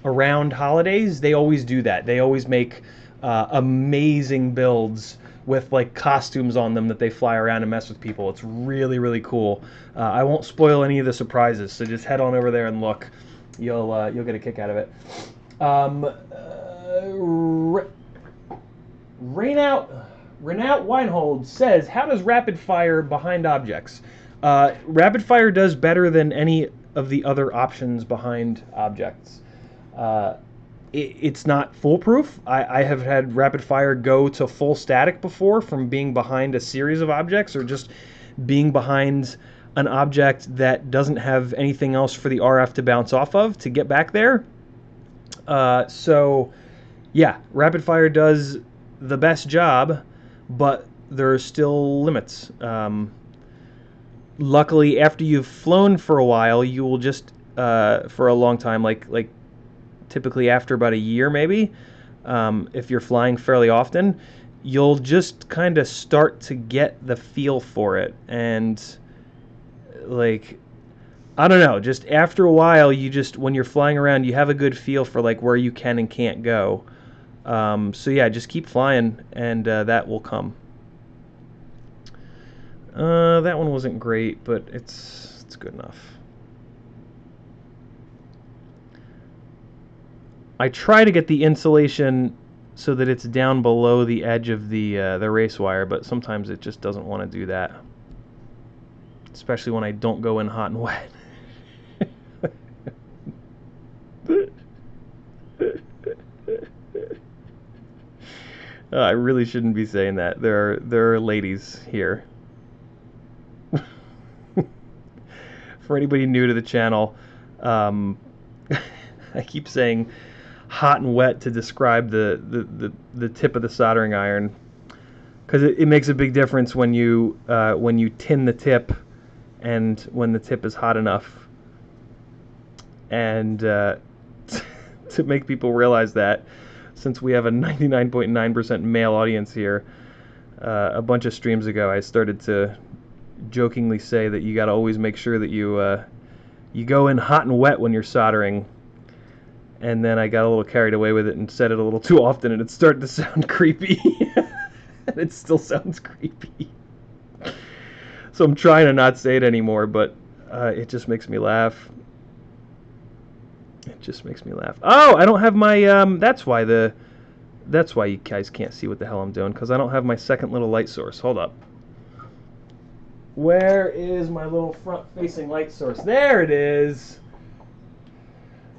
around holidays. They always do that. They always make amazing builds with like costumes on them that they fly around and mess with people. It's really, really cool. I won't spoil any of the surprises, so just head on over there and look. You'll get a kick out of it. Renault Weinhold says, how does rapid fire behind objects? Rapid fire does better than any of the other options behind objects. It's not foolproof. I have had rapid fire go to full static before from being behind a series of objects or just being behind an object that doesn't have anything else for the RF to bounce off of to get back there. So yeah, rapid fire does the best job, but there are still limits. Luckily, after you've flown for a while, you will just for a long time, like typically after about a year maybe, if you're flying fairly often, you'll just kind of start to get the feel for it. And like, I don't know, just after a while, when you're flying around, you have a good feel for like where you can and can't go. So yeah, just keep flying and that will come. That one wasn't great, but it's good enough. I try to get the insulation so that it's down below the edge of the race wire, but sometimes it just doesn't want to do that. Especially when I don't go in hot and wet. I really shouldn't be saying that. There are ladies here. For anybody new to the channel, I keep saying hot and wet to describe the tip of the soldering iron, because it makes a big difference when you tin the tip and when the tip is hot enough. And to make people realize that, since we have a 99.9% male audience here, a bunch of streams ago I started to jokingly say that you got to always make sure that you go in hot and wet when you're soldering. And then I got a little carried away with it and said it a little too often, and it started to sound creepy. And it still sounds creepy. So I'm trying to not say it anymore, but it just makes me laugh. It just makes me laugh. Oh, I don't have my that's why you guys can't see what the hell I'm doing, because I don't have my second little light source. Hold up. Where is my little front-facing light source? There it is.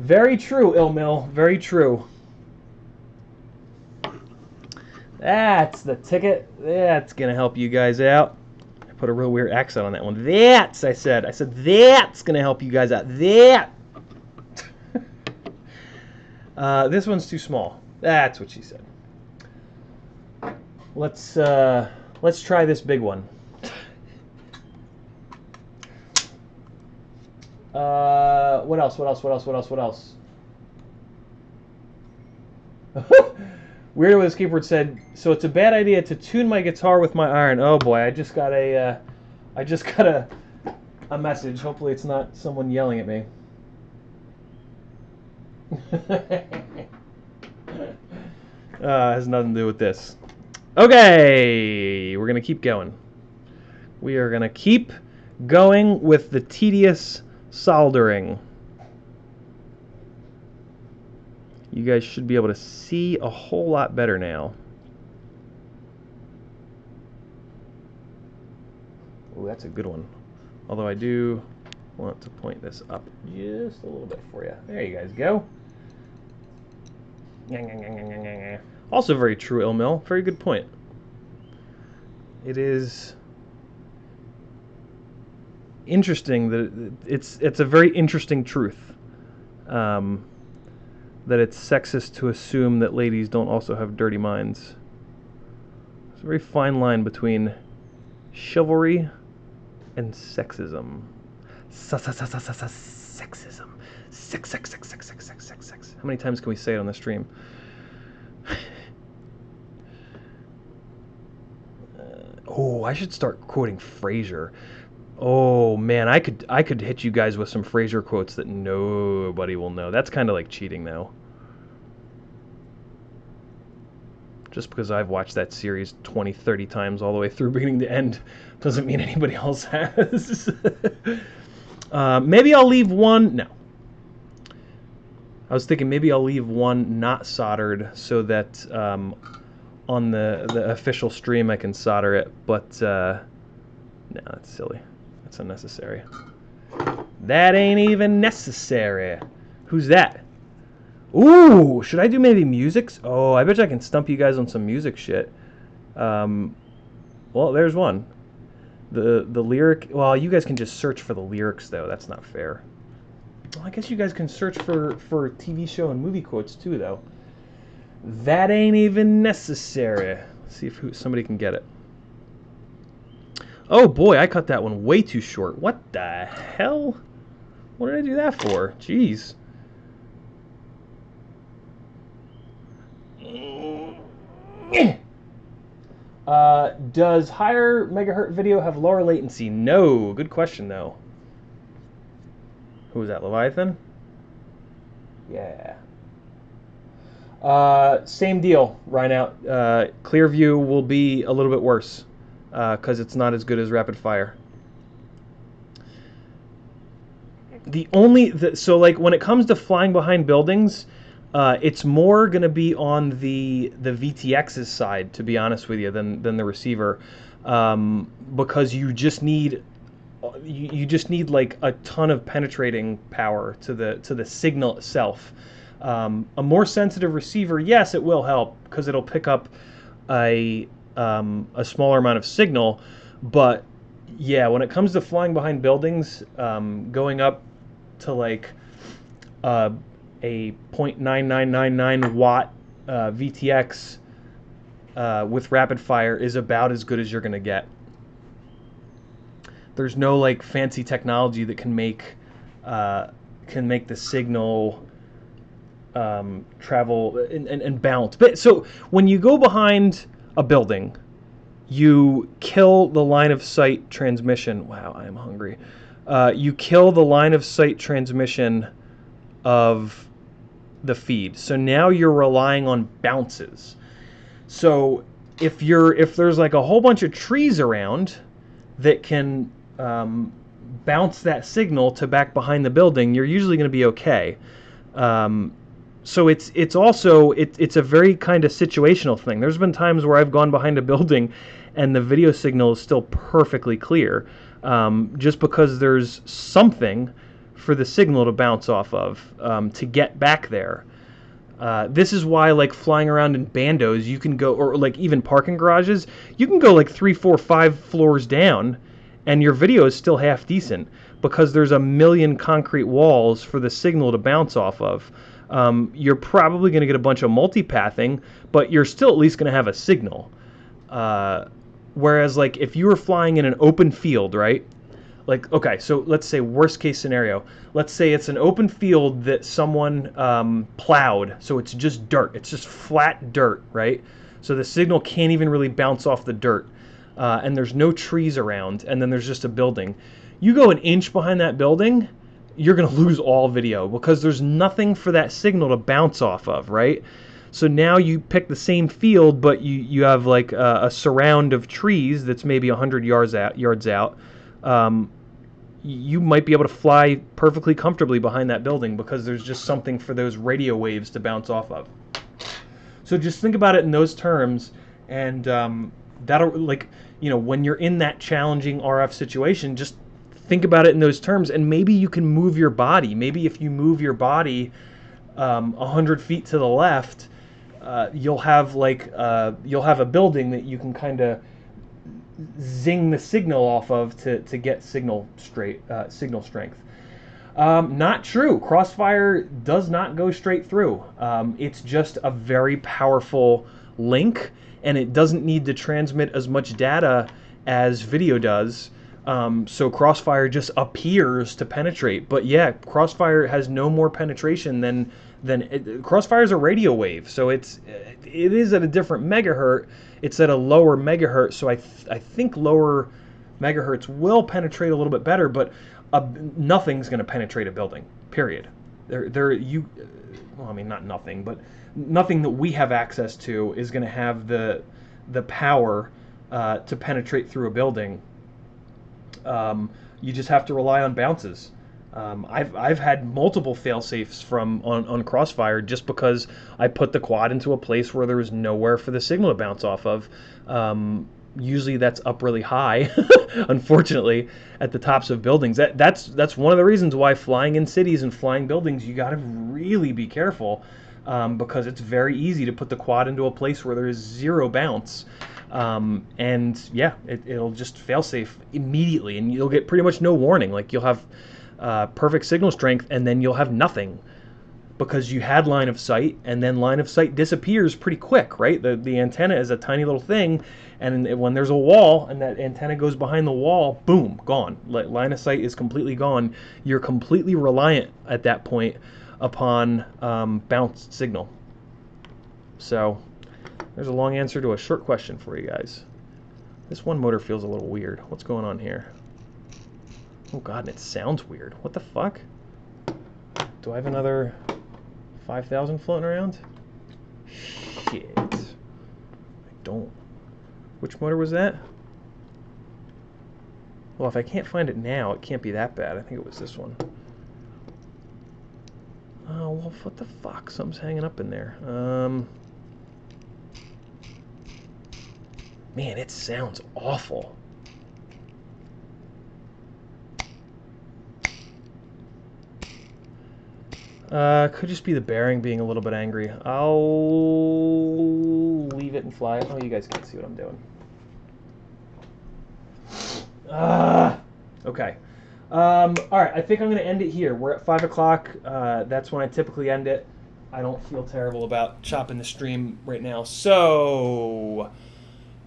Very true, Ilmil. Very true. That's the ticket. That's going to help you guys out. I put a real weird accent on that one. That's, I said, that's going to help you guys out. That. This one's too small. That's what she said. Let's try this big one. What else? Weirdo with a skateboard said, so it's a bad idea to tune my guitar with my iron. Oh boy, I just got a message. Hopefully it's not someone yelling at me. Has nothing to do with this. Okay, we're gonna keep going. We are gonna keep going with the tedious soldering. You guys should be able to see a whole lot better now. Oh, that's a good one. Although I do want to point this up just a little bit for you. There you guys go. Also very true, Ilmil. Very good point. It is interesting that it's a very interesting truth. That it's sexist to assume that ladies don't also have dirty minds. It's a very fine line between chivalry and sexism. Sexism. Sex. How many times can we say it on the stream? Oh, I should start quoting Frasier. Oh man, I could hit you guys with some Frasier quotes that nobody will know. That's kind of like cheating though. Just because I've watched that series 20, 30 times all the way through beginning to end doesn't mean anybody else has. Maybe I'll leave one. No. I was thinking maybe I'll leave one not soldered so that on the official stream I can solder it, but no, that's silly. That's unnecessary. That ain't even necessary. Who's that? Ooh, should I do maybe music? Oh, I bet you I can stump you guys on some music shit. Well, there's one. The lyric. Well, you guys can just search for the lyrics though. That's not fair. Well, I guess you guys can search for TV show and movie quotes too, though. That ain't even necessary. Let's see if somebody can get it. Oh boy, I cut that one way too short. What the hell? What did I do that for? Jeez. Does higher megahertz video have lower latency? No. Good question, though. Who was that, Leviathan? Yeah. Same deal, Rhinout. Clearview will be a little bit worse because it's not as good as rapid fire. So like when it comes to flying behind buildings, it's more going to be on the VTX's side, to be honest with you, than the receiver, because you just need like a ton of penetrating power to the signal itself. A more sensitive receiver, yes, it will help because it'll pick up a smaller amount of signal, but yeah, when it comes to flying behind buildings, going up to like a 0.9999 watt VTX with rapid fire is about as good as you're going to get. There's no like fancy technology that can make the signal travel and bounce. But so when you go behind a building, you kill the line of sight transmission. Wow, I am hungry. You kill the line of sight transmission of the feed. So now you're relying on bounces. So if there's like a whole bunch of trees around that can bounce that signal to back behind the building, you're usually going to be okay. So it's also a very kind of situational thing. There's been times where I've gone behind a building and the video signal is still perfectly clear, just because there's something for the signal to bounce off of to get back there. This is why, like, flying around in bandos, you can go, or like even parking garages, you can go like 3, 4, 5 floors down, and your video is still half decent because there's a million concrete walls for the signal to bounce off of. You're probably going to get a bunch of multipathing, but you're still at least going to have a signal. Whereas, like, if you were flying in an open field, right? Like, okay, so let's say worst case scenario. Let's say it's an open field that someone plowed, so it's just dirt. It's just flat dirt, right? So the signal can't even really bounce off the dirt. And there's no trees around, and then there's just a building. You go an inch behind that building, you're going to lose all video because there's nothing for that signal to bounce off of, right? So now you pick the same field, but you have like a surround of trees that's maybe 100 yards out. You might be able to fly perfectly comfortably behind that building because there's just something for those radio waves to bounce off of. So just think about it in those terms, and that'll, like, you know, when you're in that challenging RF situation, just think about it in those terms, and maybe you can move your body. Maybe if you move your body 100 feet to the left, you'll have a building that you can kind of zing the signal off of to get signal strength. Not true. Crossfire does not go straight through. It's just a very powerful link, and it doesn't need to transmit as much data as video does. So Crossfire just appears to penetrate. But yeah, Crossfire has no more penetration than Crossfire is a radio wave, so it is at a different megahertz. It's at a lower megahertz, so I think lower megahertz will penetrate a little bit better, but nothing's going to penetrate a building. Period. Well, I mean, not nothing, but nothing that we have access to is going to have the power to penetrate through a building. You just have to rely on bounces. I've had multiple fail-safes on Crossfire just because I put the quad into a place where there was nowhere for the signal to bounce off of. Usually that's up really high, unfortunately, at the tops of buildings. That's one of the reasons why flying in cities and flying buildings, you got to really be careful, because it's very easy to put the quad into a place where there is zero bounce. And yeah, it'll just fail-safe immediately, and you'll get pretty much no warning. Like, you'll have perfect signal strength, and then you'll have nothing because you had line of sight, and then line of sight disappears pretty quick, right? The antenna is a tiny little thing, and when there's a wall and that antenna goes behind the wall, boom, gone. Line of sight is completely gone. You're completely reliant at that point upon bounced signal. So there's a long answer to a short question for you guys. This one motor feels a little weird. What's going on here? Oh god, and it sounds weird. What the fuck? Do I have another 5,000 floating around? Shit. I don't. Which motor was that? Well, if I can't find it now, it can't be that bad. I think it was this one. Oh, well, what the fuck? Something's hanging up in there. Man, it sounds awful. Could just be the bearing being a little bit angry. I'll leave it and fly. Oh, you guys can't see what I'm doing. Okay. Alright, I think I'm going to end it here. We're at 5 o'clock. That's when I typically end it. I don't feel terrible about chopping the stream right now. So,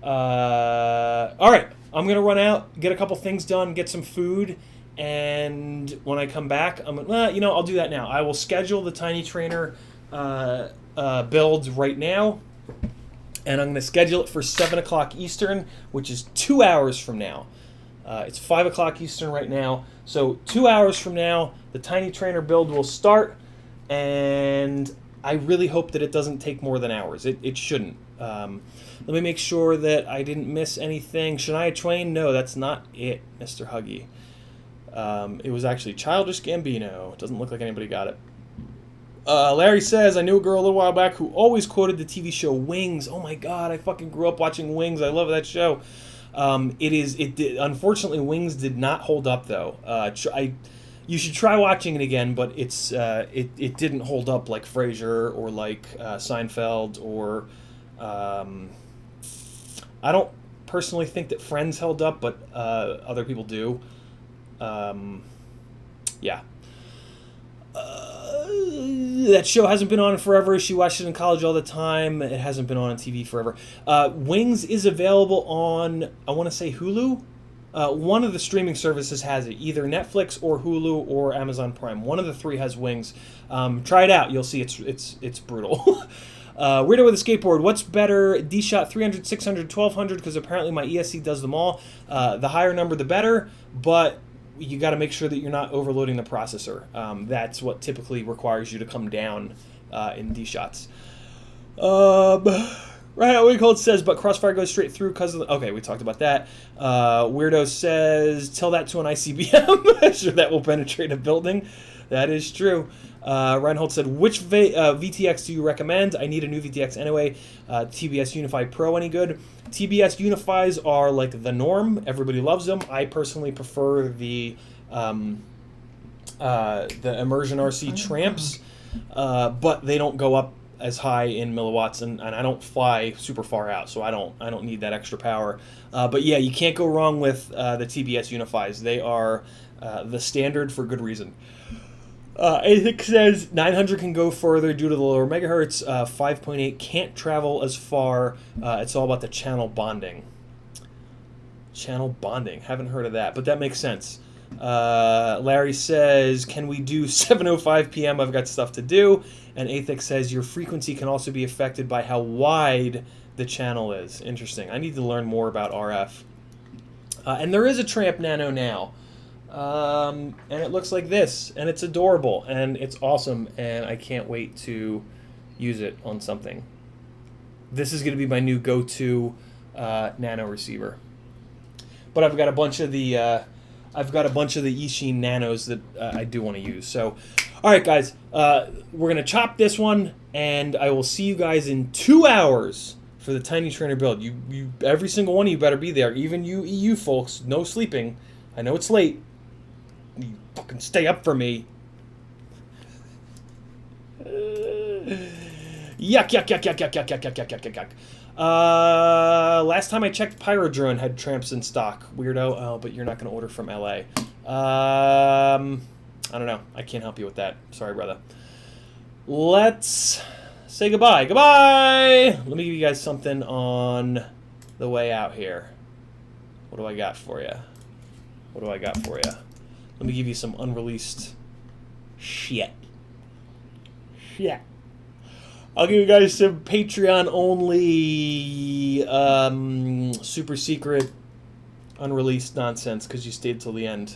alright. I'm going to run out, get a couple things done, get some food. And when I come back, I'll do that now. I will schedule the Tiny Trainer builds right now, and I'm going to schedule it for 7 o'clock Eastern, which is 2 hours from now. It's 5 o'clock Eastern right now, so 2 hours from now, the Tiny Trainer build will start, and I really hope that it doesn't take more than hours. It shouldn't. Let me make sure that I didn't miss anything. Shania Twain? No, that's not it, Mr. Huggy. It was actually Childish Gambino. Doesn't look like anybody got it. Larry says, I knew a girl a little while back who always quoted the TV show Wings. Oh my god, I fucking grew up watching Wings. I love that show. Unfortunately, Wings did not hold up though. You should try watching it again, but it didn't hold up like Frasier or like Seinfeld or I don't personally think that Friends held up, but other people do. Yeah. That show hasn't been on forever. She watched it in college all the time. It hasn't been on TV forever. Wings is available on, I want to say Hulu. One of the streaming services has it, either Netflix or Hulu or Amazon Prime. One of the three has Wings. Try it out. You'll see it's brutal. Weirdo with a skateboard. What's better, D-Shot 300, 600, 1200? Because apparently my ESC does them all. The higher number, the better. But you got to make sure that you're not overloading the processor. That's what typically requires you to come down in D-Shots. Right, what Cold says, but Crossfire goes straight through because of the... Okay, we talked about that. Weirdo says, tell that to an ICBM. Sure, that will penetrate a building. That is true. Reinhold said, which VTX do you recommend? I need a new VTX anyway. TBS Unify Pro, any good? TBS Unifies are like the norm. Everybody loves them. I personally prefer the Immersion RC Tramps, but they don't go up as high in milliwatts, and I don't fly super far out, so I don't need that extra power. But yeah, you can't go wrong with the TBS Unifies. They are the standard for good reason. Ethic says 900 can go further due to the lower megahertz. 5.8 can't travel as far. It's all about the channel bonding. Channel bonding. Haven't heard of that, but that makes sense. Larry says, can we do 7:05 p.m.? I've got stuff to do. And Ethic says, your frequency can also be affected by how wide the channel is. Interesting. I need to learn more about RF. And there is a Tramp Nano now. And it looks like this, and it's adorable, and it's awesome, and I can't wait to use it on something. This is going to be my new go-to nano receiver. But I've got a bunch of the eSheen Nanos that I do want to use. So, all right, guys, we're gonna chop this one, and I will see you guys in 2 hours for the Tiny Trainer build. You, every single one of you better be there, even you EU folks. No sleeping. I know it's late. You fucking stay up for me. Yuck, yuck, yuck, yuck, yuck, yuck, yuck, yuck, yuck, yuck, yuck. Last time I checked, Pyrodrone had Tramps in stock. Weirdo. Oh, but you're not going to order from LA. I don't know. I can't help you with that. Sorry, brother. Let's say goodbye. Goodbye! Let me give you guys something on the way out here. What do I got for you? What do I got for you? Let me give you some unreleased shit. Shit. I'll give you guys some Patreon-only, super secret, unreleased nonsense because you stayed till the end.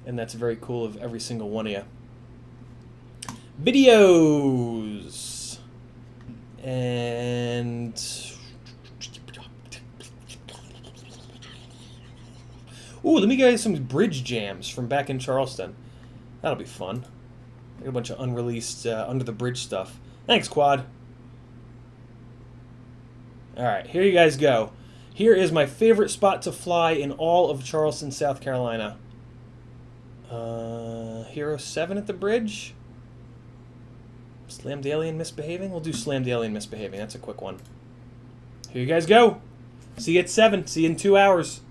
And that's very cool of every single one of you. Videos. And... ooh, let me get some bridge jams from back in Charleston. That'll be fun. I got a bunch of unreleased under the bridge stuff. Thanks, Quad. Alright, here you guys go. Here is my favorite spot to fly in all of Charleston, South Carolina. Hero 7 at the bridge. Slammed Alien Misbehaving? We'll do Slammed Alien Misbehaving. That's a quick one. Here you guys go. See you at 7. See you in 2 hours.